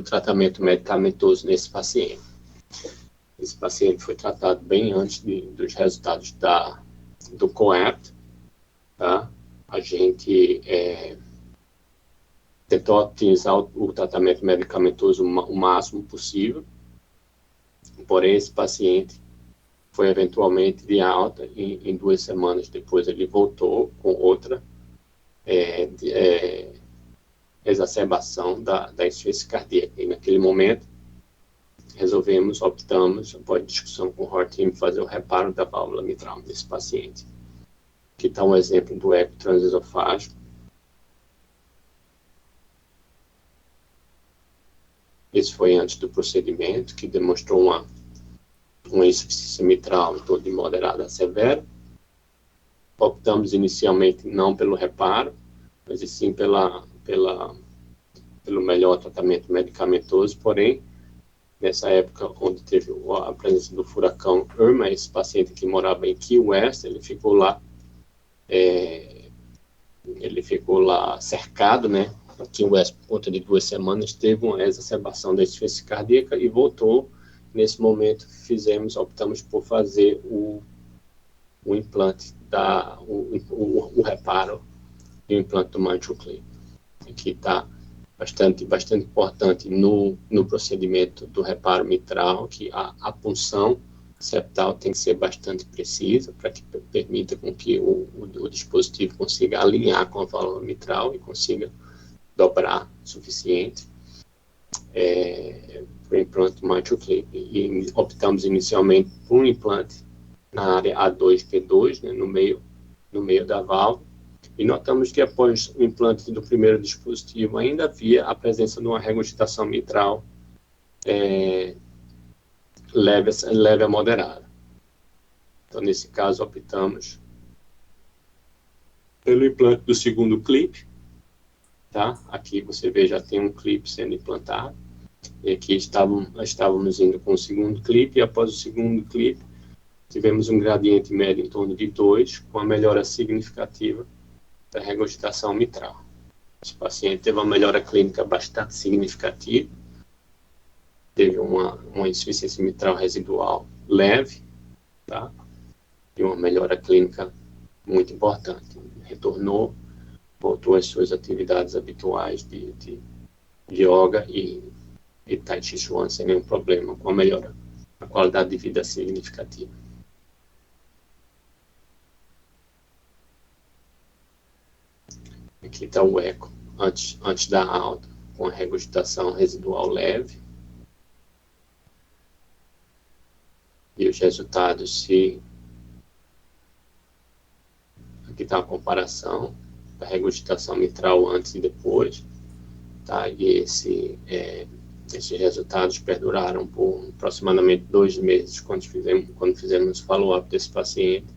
tratamento medicamentoso nesse paciente. Esse paciente foi tratado bem antes dos resultados do COAPT, tá? A gente tentou otimizar o tratamento medicamentoso o máximo possível, porém esse paciente foi eventualmente de alta e em 2 semanas depois ele voltou com outra exacerbação da insuficiência cardíaca. E naquele momento optamos, após discussão com o Heart Team, fazer o reparo da válvula mitral desse paciente. Aqui está um exemplo do eco transesofágico. Esse foi antes do procedimento, que demonstrou uma insuficiência mitral em torno de moderada a severa. Optamos inicialmente não pelo reparo, mas sim pelo melhor tratamento medicamentoso, porém, nessa época onde teve a presença do furacão Irma, esse paciente que morava em Key West, ele ficou lá cercado, né? Aqui em West, por conta de 2 semanas, teve uma exacerbação da insuficiência cardíaca e voltou. Nesse momento, optamos por fazer o implante, o reparo do implante do MitraClip. Aqui está bastante importante no procedimento do reparo mitral, que a punção septal tem que ser bastante precisa para que permita com que o dispositivo consiga alinhar com a válvula mitral e consiga dobrar o suficiente para o implante do MitraClip. E optamos inicialmente por um implante na área A2P2, né, no meio da válvula, e notamos que após o implante do primeiro dispositivo ainda havia a presença de uma regurgitação mitral leve a moderada. Então, nesse caso, optamos pelo implante do segundo clipe, tá? Aqui você vê, já tem um clipe sendo implantado, e aqui estávamos indo com o segundo clipe, e após o segundo clipe, tivemos um gradiente médio em torno de 2, com a melhora significativa da regurgitação mitral. Esse paciente teve uma melhora clínica bastante significativa, teve uma insuficiência mitral residual leve, tá? E uma melhora clínica muito importante. Voltou às suas atividades habituais de yoga e Tai Chi Chuan sem nenhum problema, com a melhora da qualidade de vida significativa. Aqui está o eco antes da alta, com a regurgitação residual leve. E os resultados aqui está a comparação da regurgitação mitral antes e depois, tá? E esses resultados perduraram por aproximadamente 2 meses quando fizemos follow-up desse paciente,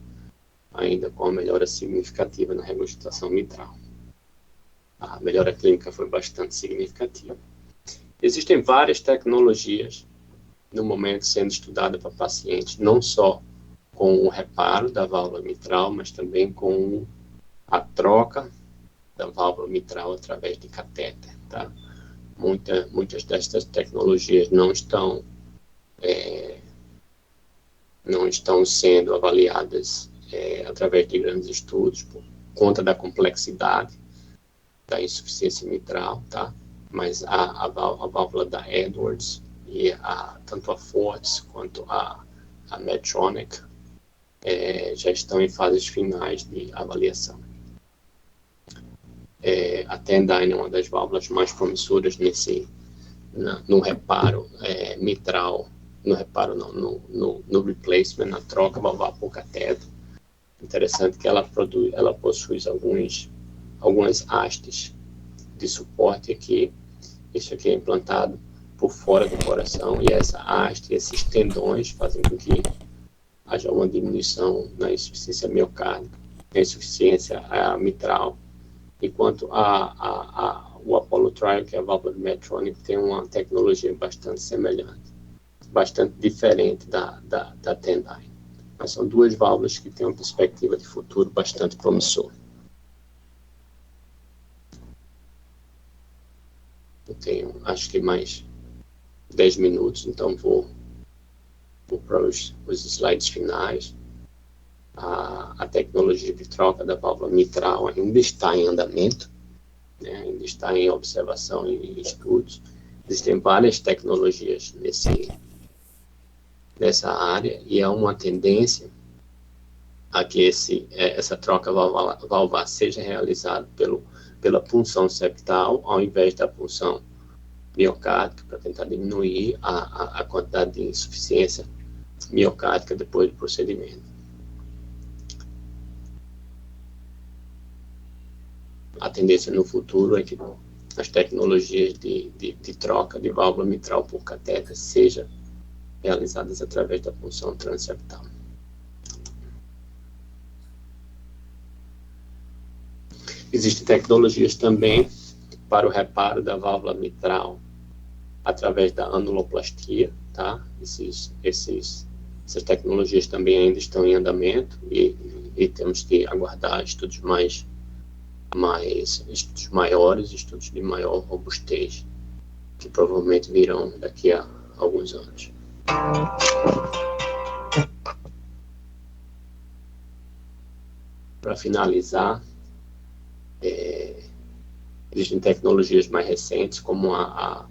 ainda com a melhora significativa na regurgitação mitral. A melhora clínica foi bastante significativa. Existem várias tecnologias no momento sendo estudadas para pacientes, não só com o reparo da válvula mitral, mas também com a troca da válvula mitral através de catéter, tá? Muitas destas tecnologias não estão sendo avaliadas através de grandes estudos por conta da complexidade da insuficiência mitral, tá? Mas a válvula da Edwards e tanto a Fortis quanto a Medtronic já estão em fases finais de avaliação. A Tendyne é uma das válvulas mais promissoras no reparo mitral, no reparo não, no replacement, na troca valvar por cateto. Interessante que ela possui algumas hastes de suporte aqui. Isso aqui é implantado por fora do coração, e essa haste, esses tendões fazem com que haja uma diminuição na insuficiência miocárdica, na insuficiência mitral, enquanto o Apollo Trial, que é a válvula do Medtronic, tem uma tecnologia bastante semelhante, bastante diferente da Tendyne. Mas são duas válvulas que têm uma perspectiva de futuro bastante promissora. Eu tenho, acho que mais 10 minutos, então vou para os slides finais. A tecnologia de troca da válvula mitral ainda está em andamento, né? Ainda está em observação e estudos. Existem várias tecnologias nessa área, e há uma tendência a que essa troca valvar seja realizada pela punção septal, ao invés da punção miocárdica, para tentar diminuir a quantidade de insuficiência miocárdica depois do procedimento. A tendência no futuro é que as tecnologias de troca de válvula mitral por catéter sejam realizadas através da punção transeptal. Existem tecnologias também para o reparo da válvula mitral através da anuloplastia, tá? Essas tecnologias também ainda estão em andamento, e temos que aguardar estudos estudos maiores, estudos de maior robustez, que provavelmente virão daqui a alguns anos. Para finalizar, existem tecnologias mais recentes, como a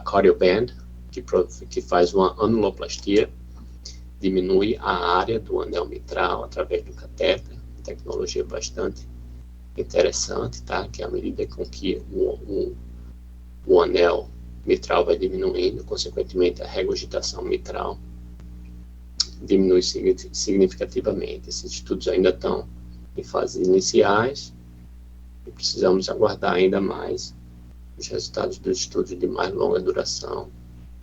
Cardioband, que faz uma anuloplastia, diminui a área do anel mitral através do catéter. Tecnologia bastante interessante, tá? Que à medida com que o anel mitral vai diminuindo, consequentemente a regurgitação mitral diminui significativamente. Esses estudos ainda estão em fases iniciais e precisamos aguardar ainda mais os resultados dos estudos de mais longa duração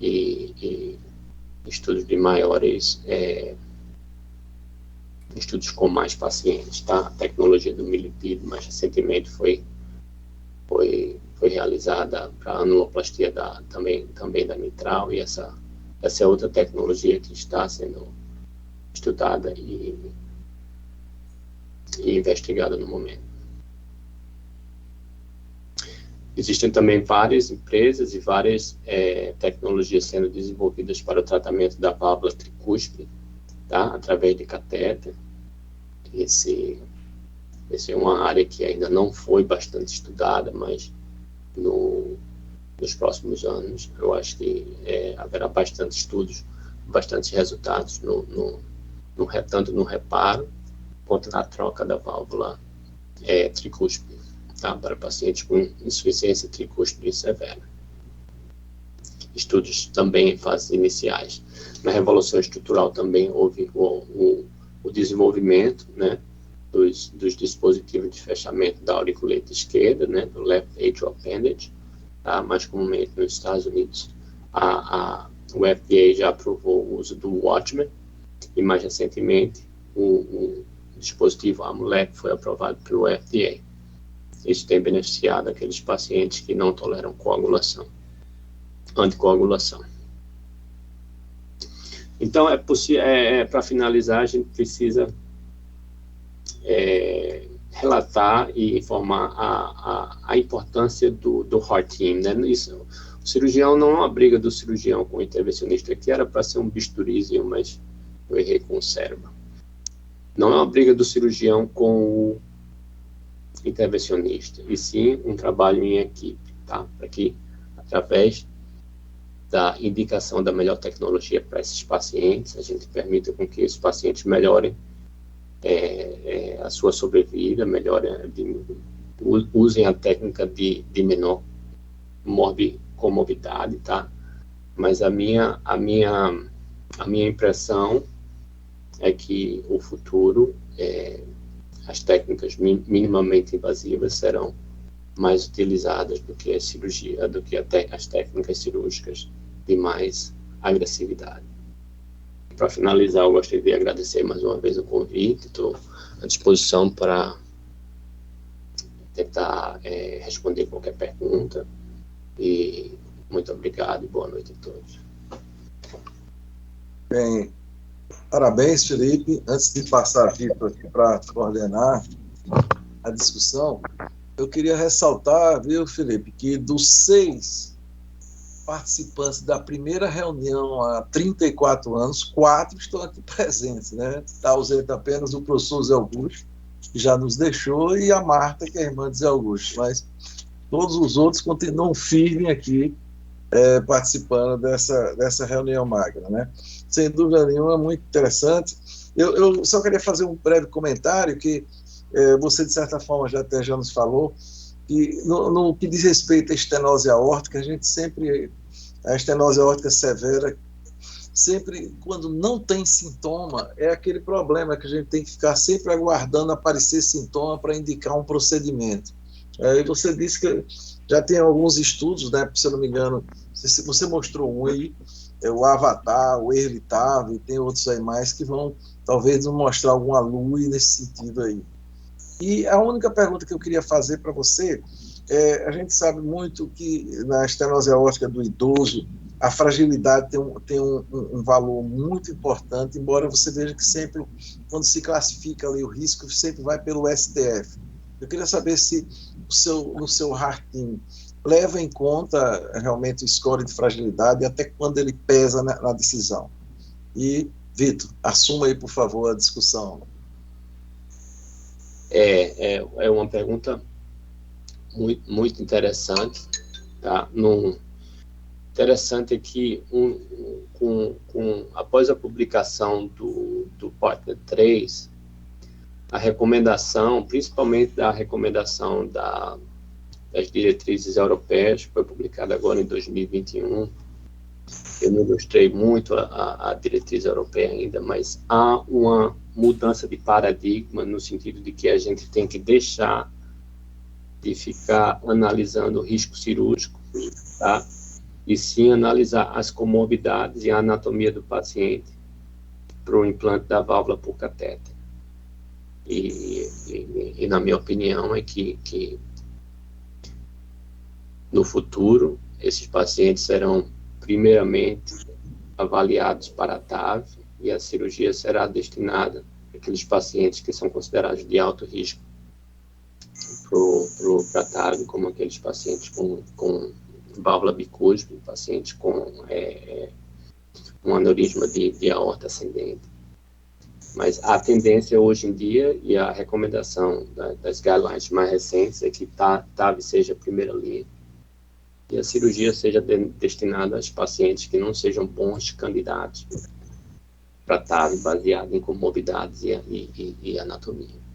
e estudos de maiores estudos com mais pacientes, tá? A tecnologia do milipídio mais recentemente foi realizada para a anuloplastia também da mitral, e essa é outra tecnologia que está sendo estudada e investigada no momento. Existem também várias empresas e várias tecnologias sendo desenvolvidas para o tratamento da válvula tricúspide, tá? Através de catéter. Essa é uma área que ainda não foi bastante estudada, mas nos próximos anos eu acho que haverá bastante estudos, bastantes resultados tanto no reparo quanto na troca da válvula tricúspide, tá? Para pacientes com insuficiência tricúspide severa. Estudos também em fases iniciais. Na revolução estrutural também houve o desenvolvimento, né, dos dispositivos de fechamento da auriculeta esquerda, né, do left atrial appendage, tá? Mais comumente nos Estados Unidos. O FDA já aprovou o uso do Watchman, e mais recentemente o dispositivo Amulet foi aprovado pelo FDA. Isso tem beneficiado aqueles pacientes que não toleram anticoagulação. Então, para finalizar, a gente precisa relatar e informar a importância do heart team, né? Isso, o cirurgião não é uma briga do cirurgião com o intervencionista, que era para ser um bisturizinho, mas eu errei com o cérebro. Não é uma briga do cirurgião com o intervencionista, e sim um trabalho em equipe, tá? Para que, através da indicação da melhor tecnologia para esses pacientes, a gente permita com que esses pacientes melhorem a sua sobrevida, usem a técnica de menor comorbidade, tá? Mas a minha impressão é que o futuro, as técnicas minimamente invasivas serão mais utilizadas do que a cirurgia, do que as técnicas cirúrgicas de mais agressividade. Para finalizar, eu gostaria de agradecer mais uma vez o convite, estou à disposição para tentar responder qualquer pergunta, e muito obrigado e boa noite a todos. Bem, parabéns, Felipe. Antes de passar a Vitor aqui para coordenar a discussão, eu queria ressaltar, viu, Felipe, que dos 6 participantes da primeira reunião há 34 anos, 4 estão aqui presentes, né? Está ausente apenas o professor Zé Augusto, que já nos deixou, e a Marta, que é irmã de Zé Augusto, mas todos os outros continuam firmes aqui, participando dessa reunião magna, né? Sem dúvida nenhuma, muito interessante. Eu só queria fazer um breve comentário, que você, de certa forma, já nos falou, que no que diz respeito à estenose aórtica, a estenose aórtica severa, sempre, quando não tem sintoma, é aquele problema que a gente tem que ficar sempre aguardando aparecer sintoma para indicar um procedimento. E você disse que já tem alguns estudos, né, se eu não me engano, você mostrou um aí, o Avatar, o Erlitave, e tem outros aí mais que vão, talvez, nos mostrar alguma luz nesse sentido aí. E a única pergunta que eu queria fazer para você a gente sabe muito que na estenose aórtica do idoso, a fragilidade tem um valor muito importante, embora você veja que sempre, quando se classifica ali o risco, sempre vai pelo STF. Eu queria saber se no seu RARTIM leva em conta realmente o score de fragilidade e até quando ele pesa na decisão. E, Vitor, assuma aí, por favor, a discussão. É uma pergunta muito, muito interessante, tá? Interessante é que após a publicação do Partner 3, a recomendação, principalmente a recomendação das diretrizes europeias, foi publicada agora em 2021. Eu não ilustrei muito a diretriz europeia ainda, mas há uma mudança de paradigma no sentido de que a gente tem que deixar de ficar analisando o risco cirúrgico, tá? E sim analisar as comorbidades e a anatomia do paciente para o implante da válvula por catéter. E na minha opinião, é que no futuro, esses pacientes serão primeiramente avaliados para a TAV, e a cirurgia será destinada àqueles pacientes que são considerados de alto risco para a TAV, como aqueles pacientes com válvula bicúspide, pacientes com um aneurisma de aorta ascendente. Mas a tendência hoje em dia, e a recomendação das guidelines mais recentes, é que TAV seja a primeira linha e a cirurgia seja destinada aos pacientes que não sejam bons candidatos para TAV, baseado em comorbidades e anatomia.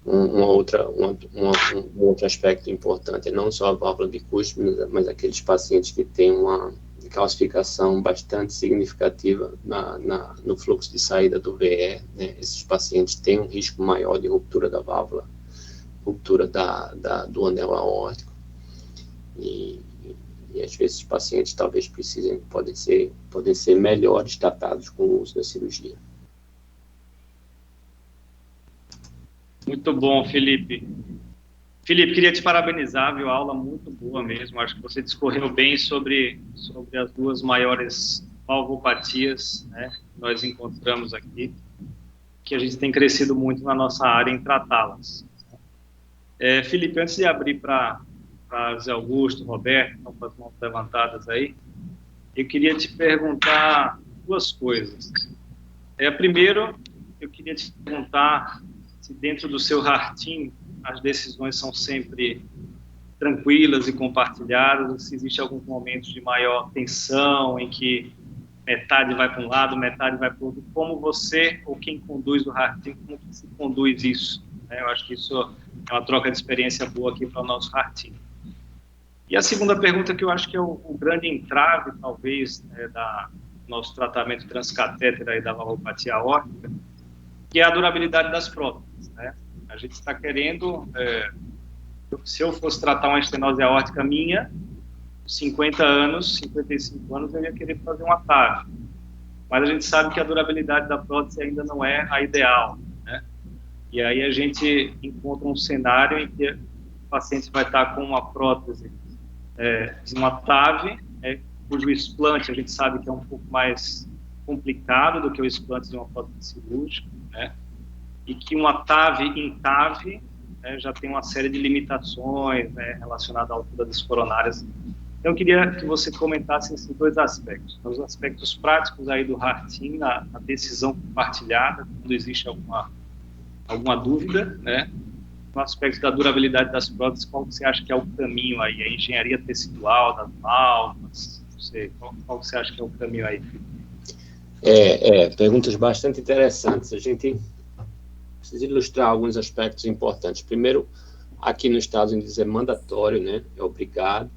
Um outro aspecto importante é não só a válvula bicúspide, mas aqueles pacientes que têm uma calcificação bastante significativa no fluxo de saída do VE, né? Esses pacientes têm um risco maior de ruptura da válvula, ruptura do anel aórtico, e às vezes os pacientes talvez podem ser melhores tratados com o uso da cirurgia. Muito bom, Felipe. Felipe, queria te parabenizar, viu? Aula muito boa mesmo. Acho que você discorreu bem sobre as duas maiores valvopatias, né, que nós encontramos aqui, que a gente tem crescido muito na nossa área em tratá-las. Felipe, antes de abrir para Zé Augusto, Roberto, estão com as mãos levantadas aí, eu queria te perguntar duas coisas. Primeiro, eu queria te perguntar se dentro do seu RARTIM as decisões são sempre tranquilas e compartilhadas, ou se existe alguns momentos de maior tensão em que metade vai para um lado, metade vai para o outro. Como você, ou quem conduz o Heart Team, como que se conduz isso? Eu acho que isso é uma troca de experiência boa aqui para o nosso Heart Team. E a segunda pergunta, que eu acho que é o grande entrave, talvez, da nosso tratamento transcatéter aí da valvopatia aórtica, que é a durabilidade das próteses, né? A gente está querendo, se eu fosse tratar uma estenose aórtica minha, 50 anos, 55 anos, eu ia querer fazer uma TAV. Mas a gente sabe que a durabilidade da prótese ainda não é a ideal, né? E aí a gente encontra um cenário em que o paciente vai estar com uma prótese de uma TAV, cujo explante a gente sabe que é um pouco mais complicado do que o explante de uma prótese cirúrgica, né? E que uma TAV em TAV já tem uma série de limitações, né, relacionadas à altura das coronárias. Então, eu queria que você comentasse esses dois aspectos, os aspectos práticos aí do Heart Team, a decisão compartilhada, quando existe alguma dúvida, né? No aspecto da durabilidade das próteses, qual você acha que é o caminho aí? A engenharia tecidual das válvulas, não sei, qual você acha que é o caminho aí? Perguntas bastante interessantes. A gente precisa ilustrar alguns aspectos importantes. Primeiro, aqui nos Estados Unidos é mandatório, né? É obrigado,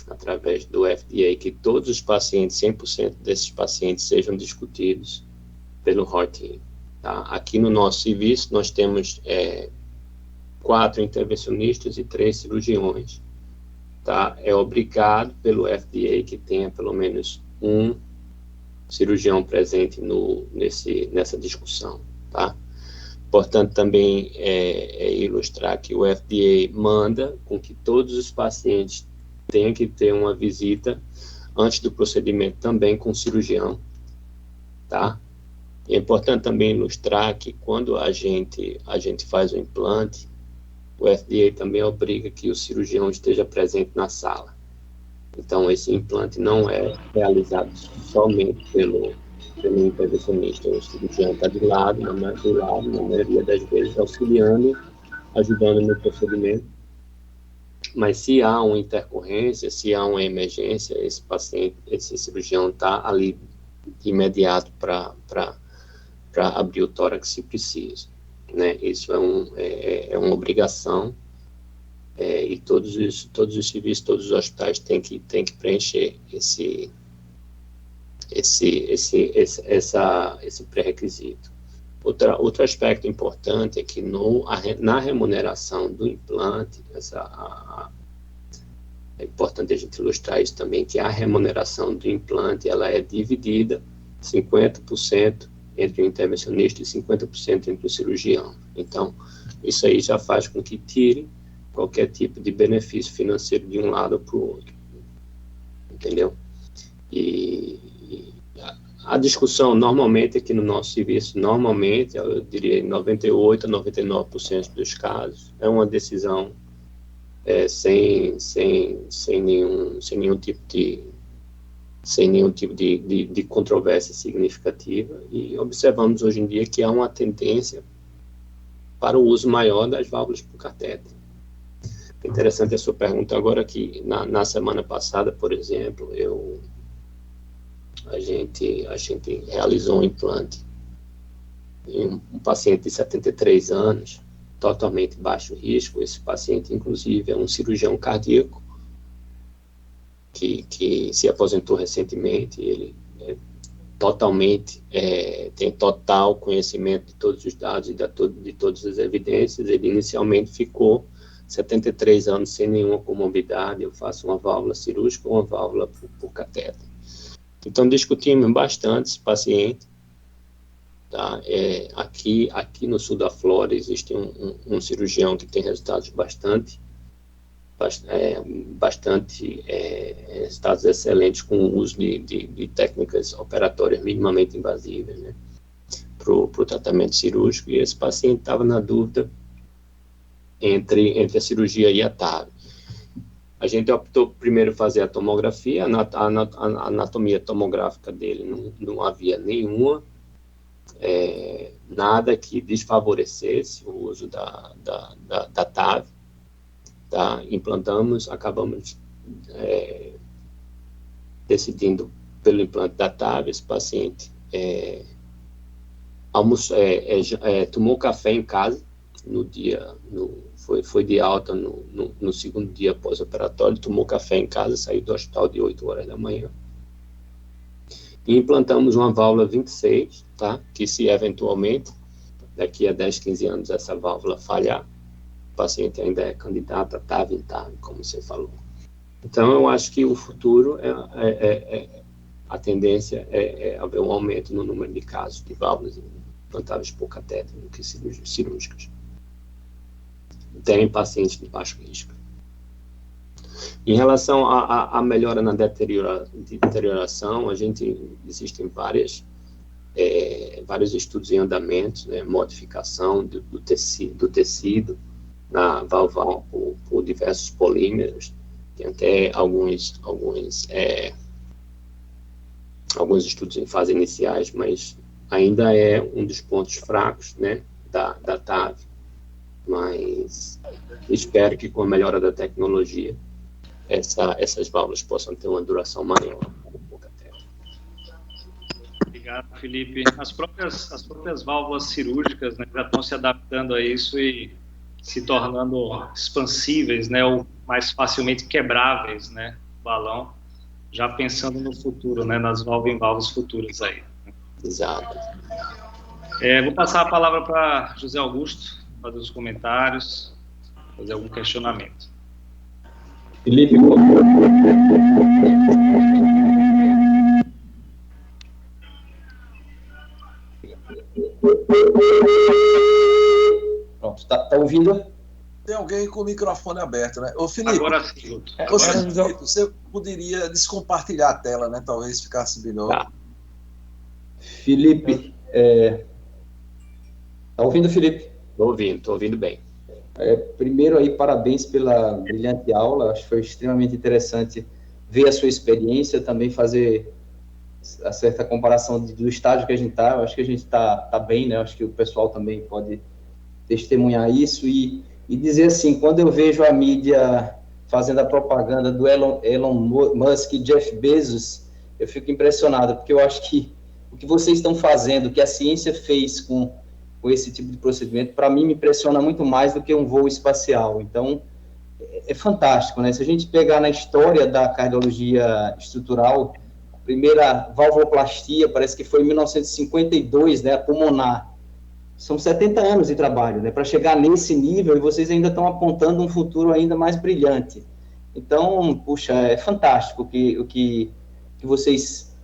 através do FDA, que todos os pacientes, 100% desses pacientes, sejam discutidos pelo Heart Team. Tá? Aqui no nosso serviço, nós temos 4 intervencionistas e 3 cirurgiões. Tá? É obrigado pelo FDA que tenha pelo menos um cirurgião presente nessa discussão. Tá? Portanto, também ilustrar que o FDA manda com que todos os pacientes tenham que ter uma visita antes do procedimento também com o cirurgião. Tá? É importante também ilustrar que quando a gente faz o implante, o FDA também obriga que o cirurgião esteja presente na sala. Então, esse implante não é realizado somente pelo intervencionista. O cirurgião está do lado, na maioria das vezes, auxiliando, ajudando no procedimento. Mas se há uma intercorrência, se há uma emergência, esse cirurgião está ali de imediato para abrir o tórax se precisa, né? Isso é uma obrigação, e todos os serviços, todos os hospitais têm que preencher esse pré-requisito. Outro aspecto importante é que na remuneração do implante, é importante a gente ilustrar isso também, que a remuneração do implante ela é dividida 50% entre o intervencionista e 50% entre o cirurgião. Então, isso aí já faz com que tire qualquer tipo de benefício financeiro de um lado para o outro. Entendeu? E a discussão, normalmente, aqui no nosso serviço, normalmente, eu diria 98% a 99% dos casos, é uma decisão sem nenhum tipo de controvérsia significativa, e observamos hoje em dia que há uma tendência para o uso maior das válvulas por catéter. Interessante a sua pergunta agora, que na semana passada, por exemplo, a gente realizou um implante em um paciente de 73 anos, totalmente baixo risco. Esse paciente, inclusive, é um cirurgião cardíaco que se aposentou recentemente. Ele tem total conhecimento de todos os dados e de todas as evidências. Ele inicialmente ficou 73 anos sem nenhuma comorbidade. Eu faço uma válvula cirúrgica ou uma válvula por catéter. Então, discutimos bastante esse paciente. Tá? Aqui no sul da Flórida existe um cirurgião que tem resultados bastante resultados excelentes com o uso de técnicas operatórias minimamente invasivas, né, para o tratamento cirúrgico, e esse paciente estava na dúvida entre a cirurgia e a TAV. A gente optou primeiro fazer a tomografia. A anatomia tomográfica dele não havia nenhuma, nada que desfavorecesse o uso da TAV. Tá? Implantamos, acabamos decidindo pelo implante da TAV. Esse paciente tomou café em casa foi de alta no segundo dia pós-operatório, tomou café em casa, saiu do hospital de 8 horas da manhã. E implantamos uma válvula 26, tá? Que se eventualmente, daqui a 10, 15 anos, essa válvula falhar, o paciente ainda é candidato a TAV, como você falou. Então, eu acho que o futuro, a tendência é haver um aumento no número de casos de válvulas implantáveis por catéter do que cirúrgicas. Tem pacientes de baixo risco. Em relação à melhora na deterioração, existem vários estudos em andamento, né, modificação do tecido na valvar por diversos polímeros. Tem até alguns estudos em fase iniciais, mas ainda é um dos pontos fracos, né, da TAV. Mas espero que com a melhora da tecnologia, essas válvulas possam ter uma duração maior. Obrigado, Felipe. As próprias válvulas cirúrgicas, né, já estão se adaptando a isso e se tornando expansíveis, né, ou mais facilmente quebráveis, né, o balão, já pensando no futuro, né, nas válvulas futuras aí. Exato. Vou passar a palavra para José Augusto, fazer os comentários, fazer algum questionamento. Felipe, pronto, tá ouvindo? Tem alguém com o microfone aberto, né? Ô, Felipe, Agora sim, Guto. Você poderia descompartilhar a tela, né? Talvez ficasse melhor. Tá. Felipe, tá ouvindo, Felipe? Estou ouvindo bem. Primeiro aí, parabéns pela brilhante aula, acho que foi extremamente interessante ver a sua experiência, também fazer a certa comparação do estágio que a gente está. Acho que a gente está bem, né? Acho que o pessoal também pode testemunhar isso e dizer assim, quando eu vejo a mídia fazendo a propaganda do Elon Musk e Jeff Bezos, eu fico impressionado, porque eu acho que o que vocês estão fazendo, o que a ciência fez com esse tipo de procedimento, para mim me impressiona muito mais do que um voo espacial. Então, é fantástico, né? Se a gente pegar na história da cardiologia estrutural, a primeira valvuloplastia, parece que foi em 1952, né, a pulmonar. São 70 anos de trabalho, né, para chegar nesse nível, e vocês ainda estão apontando um futuro ainda mais brilhante. Então, puxa, é fantástico o que vocês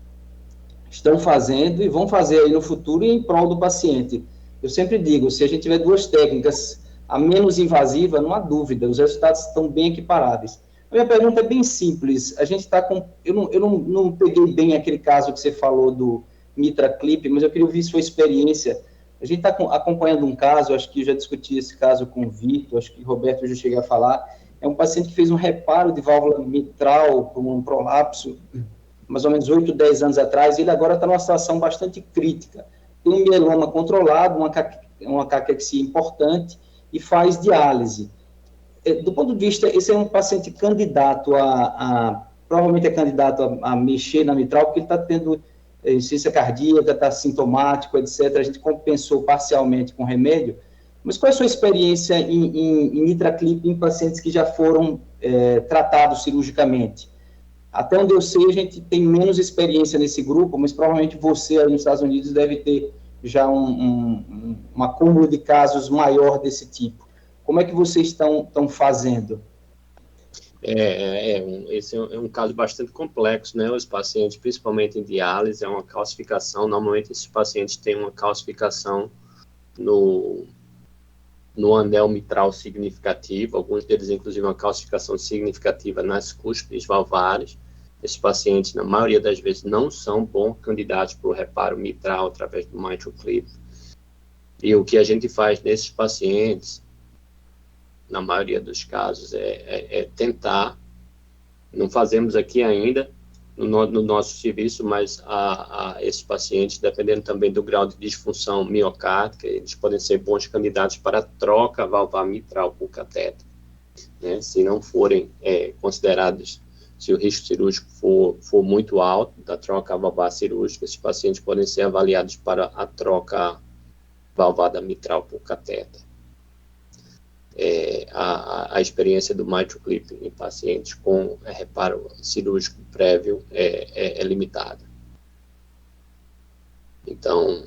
estão fazendo e vão fazer aí no futuro e em prol do paciente. Eu sempre digo, se a gente tiver duas técnicas, a menos invasiva, não há dúvida, os resultados estão bem equiparáveis. A minha pergunta é bem simples, a gente está com... Eu não peguei bem aquele caso que você falou do Mitra Clip, mas eu queria ouvir sua experiência. A gente está acompanhando um caso, acho que eu já discuti esse caso com o Vitor, acho que o Roberto já cheguei a falar, é um paciente que fez um reparo de válvula mitral por um prolapso, mais ou menos 8, 10 anos atrás, e ele agora está numa situação bastante crítica. Tem um mieloma controlado, uma caquexia importante, e faz diálise. Do ponto de vista, esse é um paciente candidato provavelmente é candidato a mexer na mitral, porque ele está tendo insuficiência cardíaca, está sintomático, etc. A gente compensou parcialmente com remédio, mas qual é a sua experiência em MitraClip em pacientes que já foram tratados cirurgicamente? Até onde eu sei, a gente tem menos experiência nesse grupo, mas provavelmente você aí nos Estados Unidos deve ter já um acúmulo de casos maior desse tipo. Como é que vocês estão fazendo? Esse é um caso bastante complexo, né? Os pacientes, principalmente em diálise, é uma calcificação. Normalmente, esses pacientes têm uma calcificação no anel mitral significativa, alguns deles, inclusive, uma calcificação significativa nas cúspides valvares. Esses pacientes, na maioria das vezes, não são bons candidatos para o reparo mitral através do MitraClip. E o que a gente faz nesses pacientes, na maioria dos casos, é tentar, não fazemos aqui ainda no nosso serviço, mas a esses pacientes, dependendo também do grau de disfunção miocárdica, eles podem ser bons candidatos para troca valvar mitral por catéter, né? Se não forem considerados Se o risco cirúrgico for muito alto da troca valvar cirúrgica, esses pacientes podem ser avaliados para a troca valvada mitral por catéter. A experiência do MitraClip em pacientes com reparo cirúrgico prévio é limitada. Então,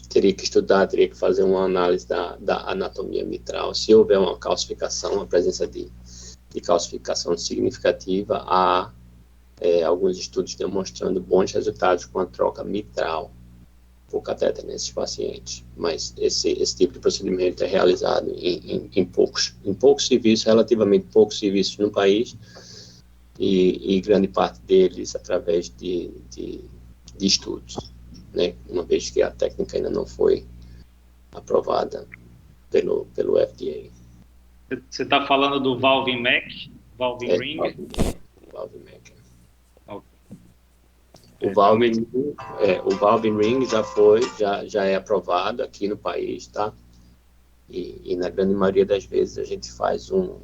teria que estudar, teria que fazer uma análise da anatomia mitral. Se houver uma calcificação, a presença de calcificação significativa, há alguns estudos demonstrando bons resultados com a troca mitral por catéter nesses pacientes. Mas esse tipo de procedimento é realizado em poucos serviços, relativamente poucos serviços no país, e grande parte deles através de estudos, né? Uma vez que a técnica ainda não foi aprovada pelo FDA. Você está falando do Valving Mac? Valving Ring? Valving Mac. Okay. O Valving Ring já é aprovado aqui no país, tá? E na grande maioria das vezes a gente faz um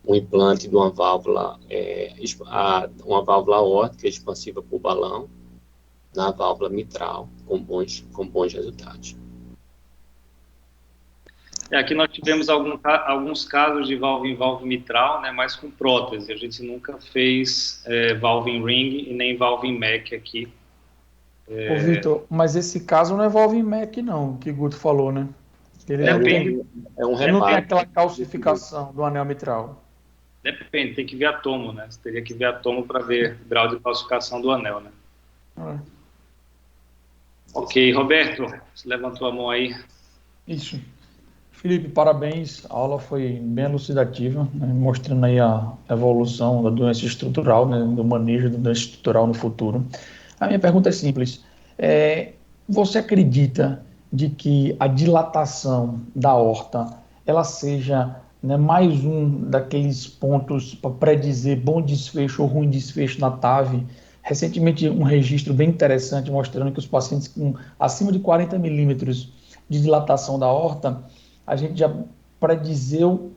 implante de uma válvula aórtica expansiva por balão na válvula mitral com bons resultados. Aqui nós tivemos alguns casos de valve mitral, né, mas com prótese. A gente nunca fez valving ring e nem valving Mac aqui. Ô, Vitor, mas esse caso não é valving Mac, não, que o Guto falou, né? Ele não tem aquela calcificação do anel mitral. Depende, tem que ver a tomo, né? Você teria que ver a tomo para ver o grau de calcificação do anel, né? Ok, Roberto, você levantou a mão aí. Isso. Felipe, parabéns, a aula foi bem elucidativa, né, mostrando aí a evolução da doença estrutural, né, do manejo da doença estrutural no futuro. A minha pergunta é simples, você acredita de que a dilatação da aorta, ela seja, né, mais um daqueles pontos para predizer bom desfecho ou ruim desfecho na TAV? Recentemente, um registro bem interessante mostrando que os pacientes com acima de 40 milímetros de dilatação da aorta, a gente já prediziu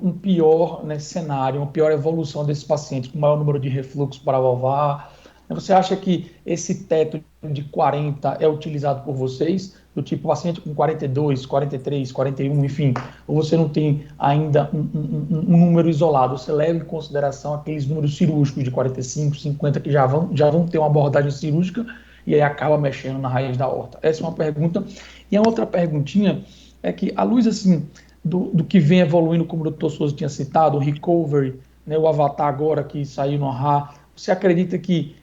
um pior, né, cenário, uma pior evolução desses pacientes, com maior número de refluxo paravalvar. Você acha que esse teto de 40 é utilizado por vocês, do tipo paciente com 42, 43, 41, enfim, ou você não tem ainda um número isolado? Você leva em consideração aqueles números cirúrgicos de 45, 50, que já vão ter uma abordagem cirúrgica, e aí acaba mexendo na raiz da aorta? Essa é uma pergunta. E a outra perguntinha é que, à luz assim, do que vem evoluindo, como o Dr. Souza tinha citado, o Recovery, né, o Avatar agora que saiu no RA, você acredita que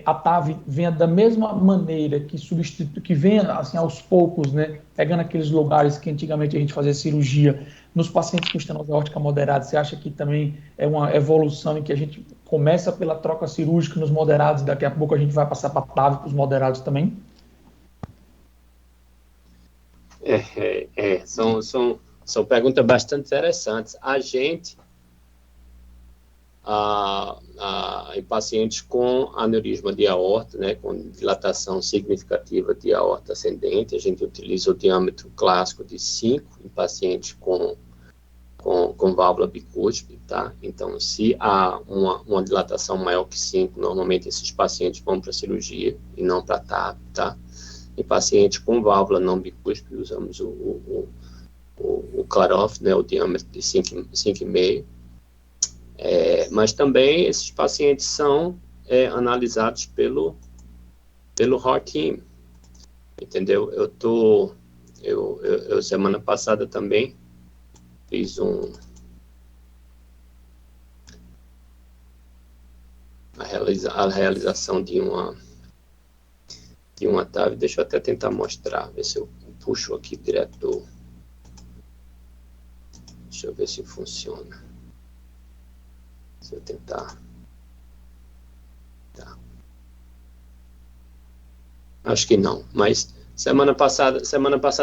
a TAV venha da mesma maneira que venha assim, aos poucos, né, pegando aqueles lugares que antigamente a gente fazia cirurgia, nos pacientes com estenose aórtica moderada? Você acha que também é uma evolução em que a gente começa pela troca cirúrgica nos moderados e daqui a pouco a gente vai passar para a TAV para os moderados também? São perguntas bastante interessantes. A gente, em pacientes com aneurisma de aorta, né, com dilatação significativa de aorta ascendente, a gente utiliza o diâmetro clássico de 5 em pacientes com válvula bicúspide, tá? Então, se há uma dilatação maior que 5, normalmente esses pacientes vão para cirurgia e não para TAV, tá? Em pacientes com válvula não bicúspide, usamos o Klaroff, né, o diâmetro de 5,5. Mas também esses pacientes são analisados pelo Heart Team, entendeu? Eu semana passada também fiz a realização de uma TAV. Deixa eu até tentar mostrar, ver se eu puxo aqui direto. Deixa eu ver se funciona. Se eu tentar. Tá. Acho que não, mas semana passada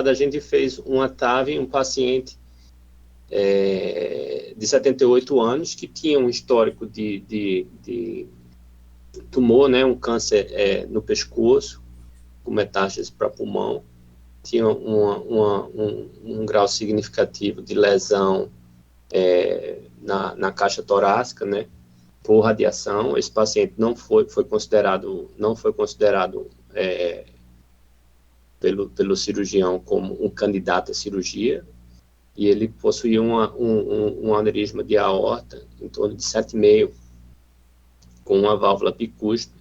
a gente fez uma TAV em um paciente de 78 anos que tinha um histórico de tumor, né, um câncer no pescoço, com metástase para pulmão, tinha um grau significativo de lesão na caixa torácica, né, por radiação. Esse paciente não foi considerado pelo cirurgião como um candidato à cirurgia, e ele possuía um aneurisma de aorta em torno de 7,5, com uma válvula bicúspide,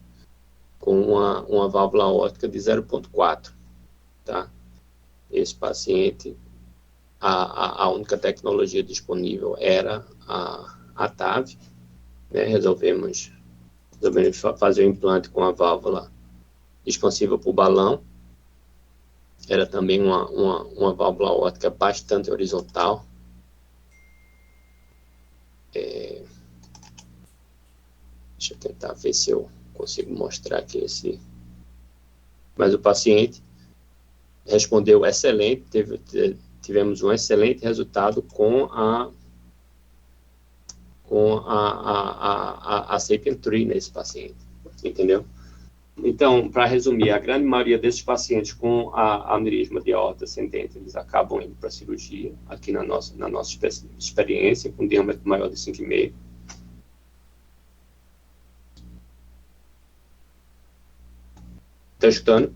com uma válvula aórtica de 0,4, tá? Esse paciente, a única tecnologia disponível era a TAV, né? Resolvemos fazer o implante com a válvula expansiva por balão. Era também uma válvula aórtica bastante horizontal. Deixa eu tentar ver se eu consigo mostrar aqui Mas o paciente respondeu excelente, tivemos um excelente resultado com a SAPIEN 3 nesse paciente, entendeu? Então, para resumir, a grande maioria desses pacientes com aneurisma de aorta ascendente, eles acabam indo para a cirurgia, aqui na nossa experiência, com diâmetro maior de 5,5. Está escutando?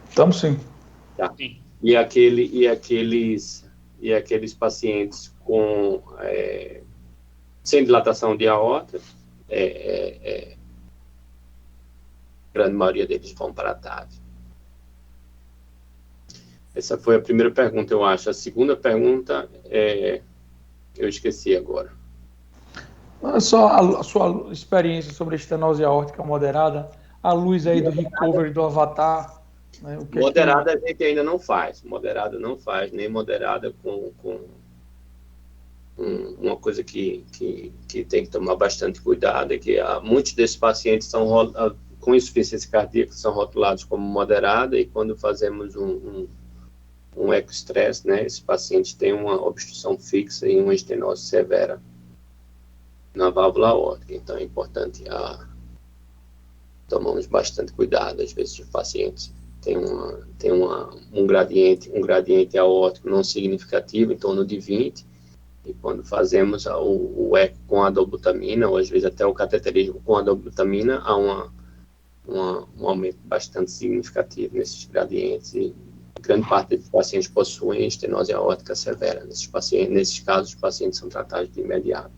Estamos sim. Tá. E aqueles pacientes com sem dilatação de aorta, a grande maioria deles vão para a TAV. Essa foi a primeira pergunta, eu acho. A segunda pergunta, eu esqueci agora. Só a sua experiência sobre a estenose aórtica moderada, à luz aí do recovery do Avatar. Né, moderada a gente ainda não faz. Moderada não faz, nem moderada com uma coisa que tem que tomar bastante cuidado, é que muitos desses pacientes com insuficiência cardíaca são rotulados como moderada, e quando fazemos um ecostresse, né, esse paciente tem uma obstrução fixa e uma estenose severa na válvula aórtica. Então é importante tomamos bastante cuidado. Às vezes os pacientes têm um gradiente aórtico não significativo, em torno de 20, e quando fazemos o eco com a dobutamina, ou às vezes até o cateterismo com a dobutamina, há um aumento bastante significativo nesses gradientes, e grande parte dos pacientes possuem estenose aórtica severa. Nesses casos, os pacientes são tratados de imediato.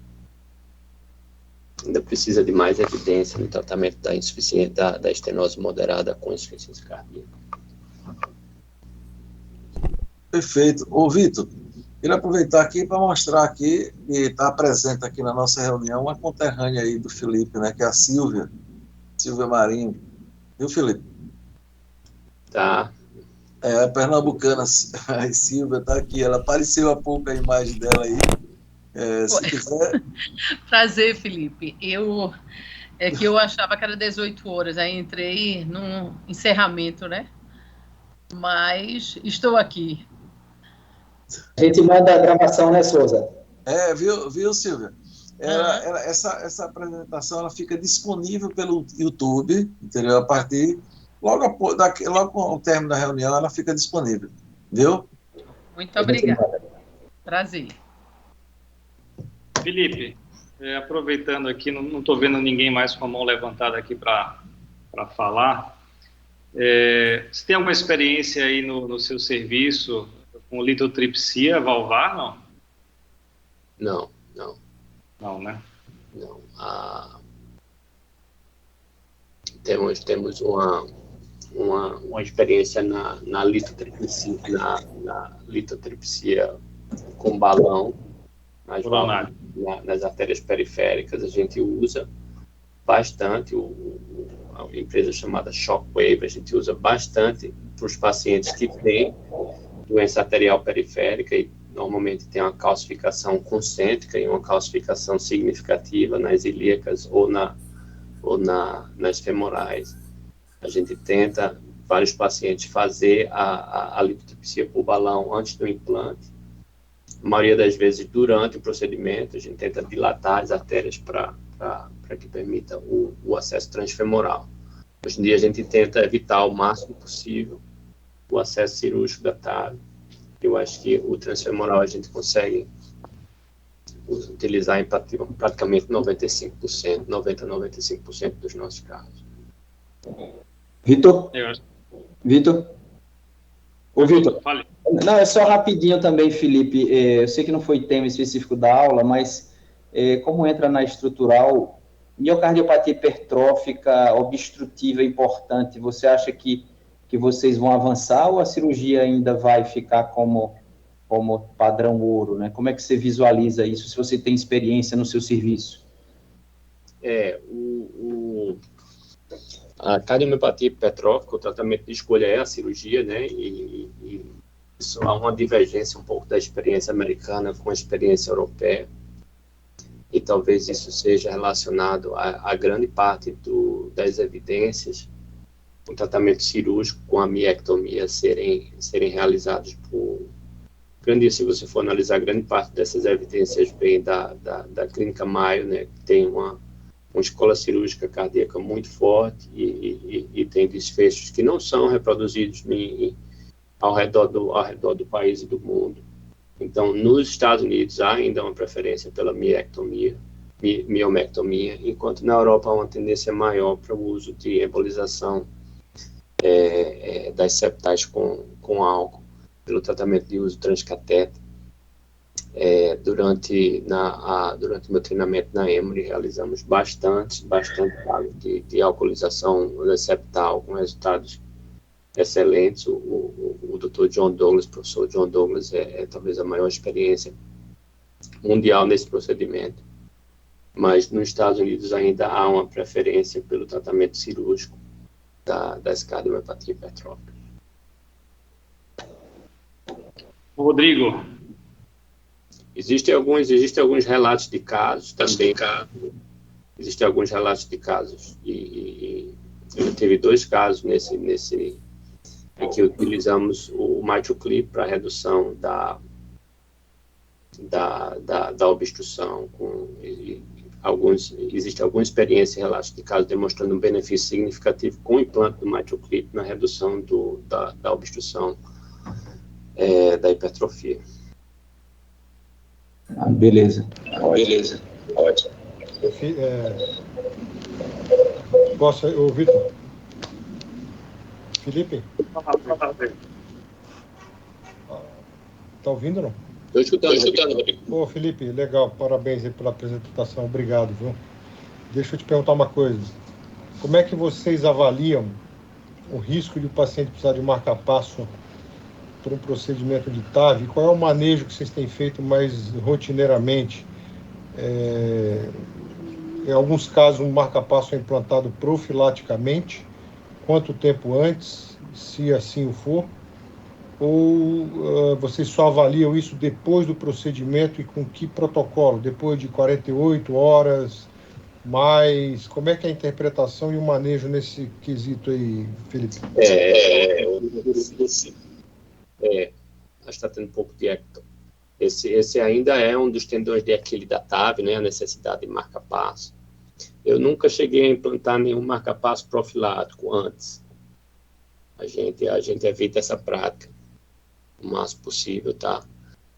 Ainda precisa de mais evidência no tratamento da insuficiência da estenose moderada com insuficiência cardíaca. Perfeito. Ô, Vitor, queria aproveitar aqui para mostrar aqui, e está presente aqui na nossa reunião, uma conterrânea aí do Felipe, né, que é a Silvia Marinho. Viu, Felipe? Tá. A pernambucana, a Silvia está aqui, ela apareceu há pouco a imagem dela aí. Se quiser... Prazer, Felipe. Eu achava que era 18 horas, aí entrei num encerramento, né? Mas estou aqui. A gente manda a gravação, né, Souza? Viu, Silvia? Essa apresentação ela fica disponível pelo YouTube, entendeu? A partir... Logo com o término da reunião, ela fica disponível. Viu? Muito obrigada. Prazer. Felipe, aproveitando aqui, não estou vendo ninguém mais com a mão levantada aqui para falar. Você tem alguma experiência aí no seu serviço com litotripsia valvar, não? Não. Não, né? Não. Temos uma experiência na litotripsia com balão, nas artérias periféricas. A gente usa bastante a empresa chamada Shockwave, a gente usa bastante para os pacientes que têm doença arterial periférica e normalmente tem uma calcificação concêntrica e uma calcificação significativa nas ilíacas ou nas femorais. A gente tenta, vários pacientes, fazer a litotripsia por balão antes do implante. A maioria das vezes, durante o procedimento, a gente tenta dilatar as artérias para que permita o acesso transfemoral. Hoje em dia, a gente tenta evitar o máximo possível o acesso cirúrgico da TAV. Eu acho que o transfemoral a gente consegue utilizar em praticamente 95%, 90-95% dos nossos casos. Vitor? Eu acho. Vitor? Ô, Vitor. Fale. Não, é só rapidinho também, Felipe. Eu sei que não foi tema específico da aula, mas como entra na estrutural, miocardiopatia hipertrófica obstrutiva é importante. Você acha que vocês vão avançar ou a cirurgia ainda vai ficar como padrão ouro, né? Como é que você visualiza isso, se você tem experiência no seu serviço? A cardiomiopatia hipertrófica, o tratamento de escolha é a cirurgia, né? E isso há uma divergência um pouco da experiência americana com a experiência europeia. E talvez isso seja relacionado a grande parte das evidências, o tratamento cirúrgico com a miectomia serem realizados por... Se você for analisar, grande parte dessas evidências vem da Clínica Mayo, né, que tem uma escola cirúrgica cardíaca muito forte e tem desfechos que não são reproduzidos ao redor do país e do mundo. Então, nos Estados Unidos, há ainda uma preferência pela miomectomia, enquanto na Europa há uma tendência maior para o uso de embolização das septais com álcool, pelo tratamento de uso transcatéter. Durante o meu treinamento na Emory, realizamos bastante casos de alcoolização septal com resultados excelentes. O Dr. John Douglas, professor John Douglas, é talvez a maior experiência mundial nesse procedimento. Mas nos Estados Unidos ainda há uma preferência pelo tratamento cirúrgico das cardiomiopatia hipertrófica. Rodrigo. Existem alguns relatos de casos também. Existem alguns relatos de casos. E eu tive 2 casos em que utilizamos o MitraClip para redução da obstrução. Existe alguma experiência em relatos de casos demonstrando um benefício significativo com o implante do MitraClip na redução da obstrução da hipertrofia. Beleza. Ótimo. Posso, ô Vitor? Felipe? Tá ouvindo ou não? Estou escutando, Rodrigo. Ô, Felipe, legal, parabéns aí pela apresentação, obrigado, viu? Deixa eu te perguntar uma coisa. Como é que vocês avaliam o risco de o paciente precisar de marca-passo por um procedimento de TAV? Qual é o manejo que vocês têm feito mais rotineiramente? Em alguns casos, um marca-passo é implantado profilaticamente. Quanto tempo antes, se assim o for? Ou vocês só avaliam isso depois do procedimento e com que protocolo? Depois de 48 horas, mais? Como é que é a interpretação e o manejo nesse quesito aí, Felipe? Está tendo um pouco de ecto. Esse ainda é um dos tendões de Achille da TAV, né, a necessidade de marca-passo. Eu nunca cheguei a implantar nenhum marca-passo profilático antes. A gente evita essa prática o máximo possível, tá?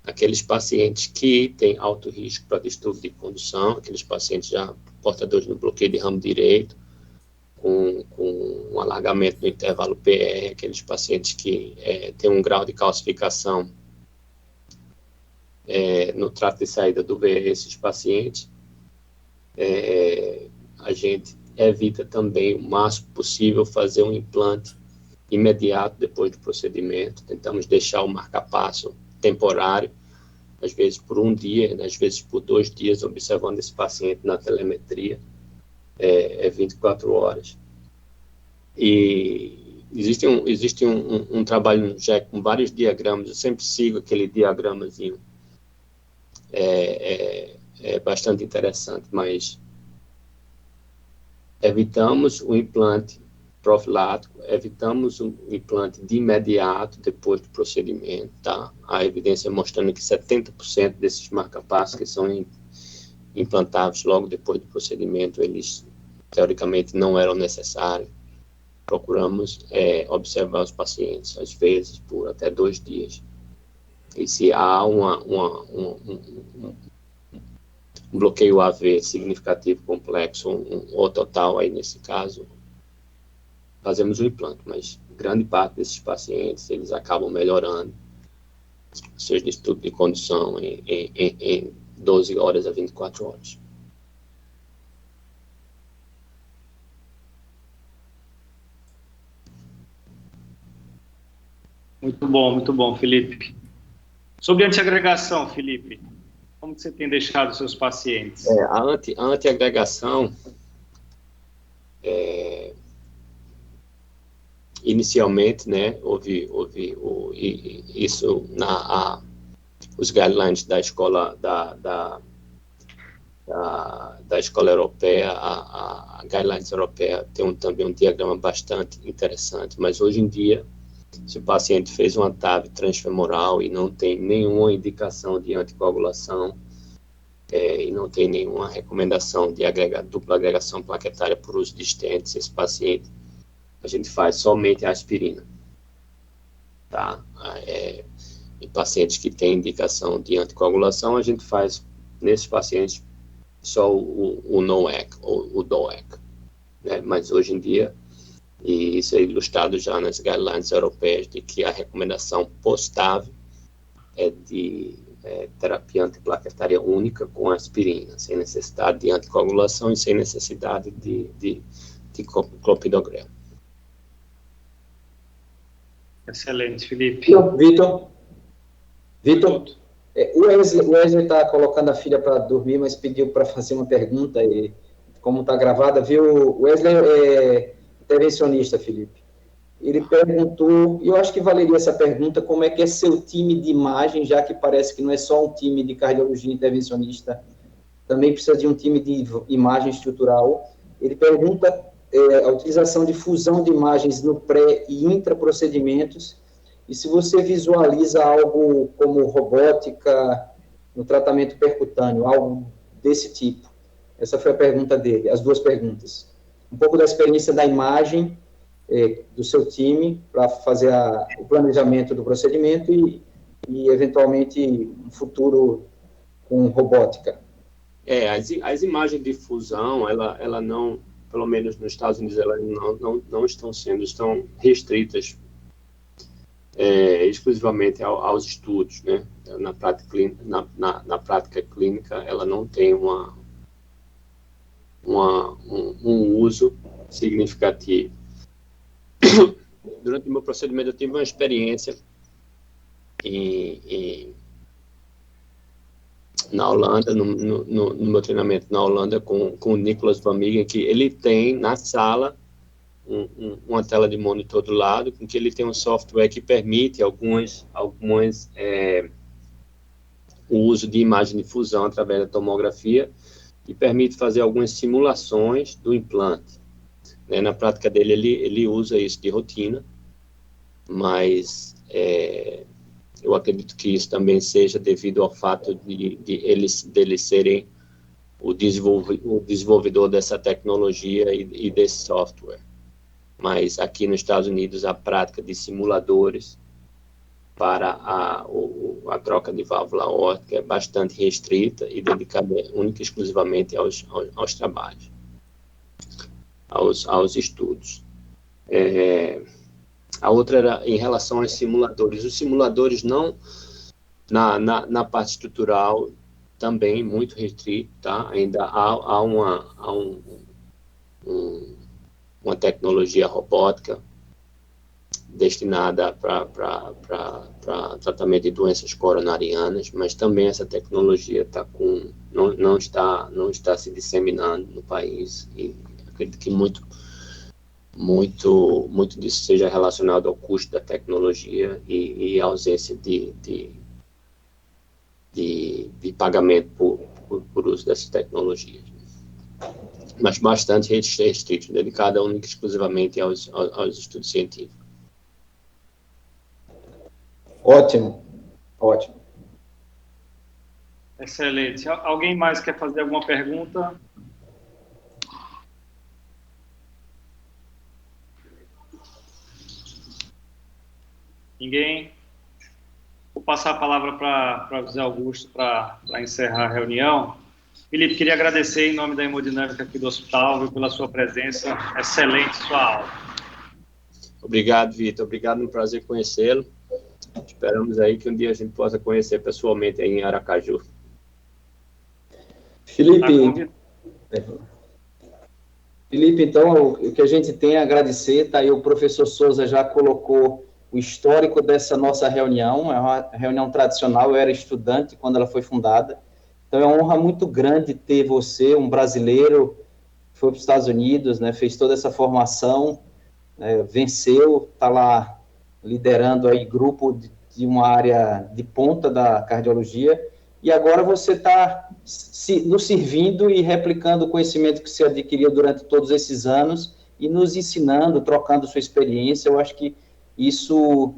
Aqueles pacientes que têm alto risco para distúrbio de condução, aqueles pacientes já portadores do bloqueio de ramo direito, com um alargamento no intervalo PR, aqueles pacientes que têm um grau de calcificação no trato de saída do VE, esses pacientes, a gente evita também o máximo possível fazer um implante imediato depois do procedimento. Tentamos deixar o marca-passo temporário, às vezes por um dia, às vezes por 2 dias, observando esse paciente na telemetria, 24 horas. E existe um trabalho já com vários diagramas, eu sempre sigo aquele diagramazinho, é bastante interessante, mas evitamos o implante profilático, evitamos o implante de imediato depois do procedimento, tá? A evidência mostrando que 70% desses marca-passos que são implantados logo depois do procedimento, eles teoricamente não eram necessários. Procuramos observar os pacientes, às vezes, por até 2 dias. E se há bloqueio AV significativo, complexo ou total, aí nesse caso, fazemos o implante, mas grande parte desses pacientes, eles acabam melhorando seus distúrbios de condução em 12 horas a 24 horas. Muito bom, Felipe. Sobre antiagregação, Felipe, como que você tem deixado os seus pacientes? A antiagregação, inicialmente, né, houve isso os guidelines da escola da escola europeia, a guidelines europeia tem também um diagrama bastante interessante, mas hoje em dia, se o paciente fez uma TAV transfemoral e não tem nenhuma indicação de anticoagulação, e não tem nenhuma recomendação de dupla agregação plaquetária por uso de stents, esse paciente, a gente faz somente a aspirina, tá? Em pacientes que têm indicação de anticoagulação, a gente faz, nesses pacientes, só o NOAC, ou o DOAC, né? Mas hoje em dia, e isso é ilustrado já nas guidelines europeias, de que a recomendação pós-TAV é de terapia antiplaquetária única com aspirina, sem necessidade de anticoagulação e sem necessidade de clopidogrel. Excelente, Felipe. Vitor, o Wesley está colocando a filha para dormir, mas pediu para fazer uma pergunta, e como está gravada, viu? O Wesley é intervencionista, Felipe. Ele perguntou, e eu acho que valeria essa pergunta, como é que é seu time de imagem, já que parece que não é só um time de cardiologia intervencionista, também precisa de um time de imagem estrutural. Ele pergunta a utilização de fusão de imagens no pré- e intraprocedimentos, e se você visualiza algo como robótica no tratamento percutâneo, algo desse tipo. Essa foi a pergunta dele, as duas perguntas. Um pouco da experiência da imagem do seu time para fazer o planejamento do procedimento e eventualmente, um futuro com robótica. As imagens de fusão, ela não, pelo menos nos Estados Unidos, elas não estão restritas exclusivamente aos estudos, né? Na prática clínica, ela não tem um uso significativo. Durante o meu procedimento, eu tive uma experiência na Holanda, no meu treinamento na Holanda, com o Nicolas Van Miggen, que ele tem na sala uma tela de monitor do lado, com que ele tem um software que permite o uso de imagem de fusão através da tomografia e permite fazer algumas simulações do implante. Na prática dele, ele usa isso de rotina, mas eu acredito que isso também seja devido ao fato de eles serem o desenvolvedor dessa tecnologia e desse software. Mas aqui nos Estados Unidos, a prática de simuladores para a troca de válvula aórtica é bastante restrita e dedicada única e exclusivamente aos trabalhos, aos estudos. A outra era em relação aos simuladores. Os simuladores não, na parte estrutural, também muito restrito, tá? Ainda há uma tecnologia robótica destinada para tratamento de doenças coronarianas, mas também essa tecnologia não está se disseminando no país, e acredito que muito disso seja relacionado ao custo da tecnologia e a ausência de pagamento por uso dessas tecnologias. Mas bastante restrito, dedicado única e exclusivamente aos estudos científicos. Ótimo. Excelente. Alguém mais quer fazer alguma pergunta? Ninguém? Vou passar a palavra para o José Augusto para encerrar a reunião. Felipe, queria agradecer em nome da Hemodinâmica aqui do hospital, viu, pela sua presença. Excelente sua aula. Obrigado, Vitor. Obrigado, é um prazer conhecê-lo. Esperamos aí que um dia a gente possa conhecer pessoalmente aí em Aracaju. Felipe, então, o que a gente tem a agradecer, tá aí o professor Souza já colocou o histórico dessa nossa reunião, é uma reunião tradicional, eu era estudante quando ela foi fundada, então é uma honra muito grande ter você, um brasileiro, foi para os Estados Unidos, né, fez toda essa formação, venceu, está lá liderando aí grupo de uma área de ponta da cardiologia, e agora você está nos servindo e replicando o conhecimento que você adquiriu durante todos esses anos e nos ensinando, trocando sua experiência. Eu acho que isso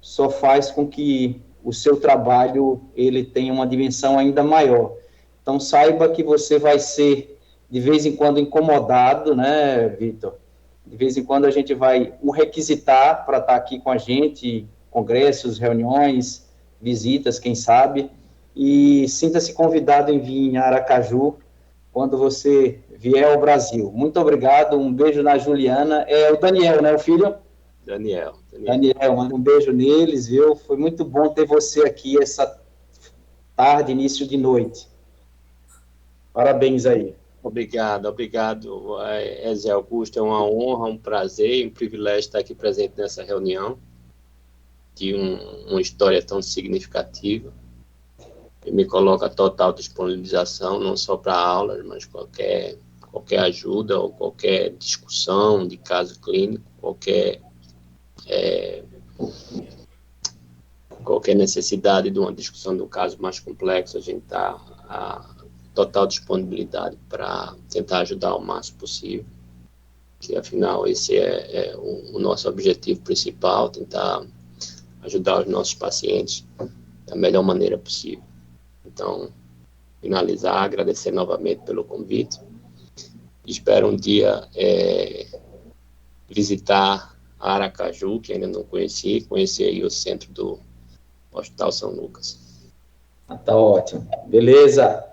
só faz com que o seu trabalho ele tenha uma dimensão ainda maior. Então, saiba que você vai ser, de vez em quando, incomodado, né, Vitor? De vez em quando a gente vai o requisitar para estar aqui com a gente, congressos, reuniões, visitas, quem sabe, e sinta-se convidado em vir em Aracaju quando você vier ao Brasil. Muito obrigado, um beijo na Juliana. É o Daniel, né, o filho? Daniel, manda um beijo neles, viu? Foi muito bom ter você aqui essa tarde, início de noite. Parabéns aí. Obrigado, Zé Augusto. É uma honra, um prazer, um privilégio estar aqui presente nessa reunião de uma história tão significativa. E me coloca a total disponibilização, não só para aulas, mas qualquer ajuda ou qualquer discussão de caso clínico, qualquer necessidade de uma discussão de um caso mais complexo, a gente está a total disponibilidade para tentar ajudar o máximo possível, que afinal esse é o nosso objetivo principal, tentar ajudar os nossos pacientes da melhor maneira possível. Então, finalizar, agradecer novamente pelo convite. Espero um dia visitar Aracaju, que ainda não conheci, conhecer aí o centro do Hospital São Lucas. Tá ótimo. Beleza.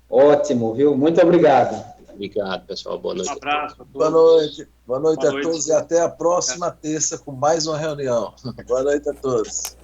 Ótimo, viu? Muito obrigado. Obrigado, pessoal. Boa noite. Um abraço a todos. Boa noite. Boa noite Boa a noite. todos e até a próxima terça com mais uma reunião. Boa noite a todos.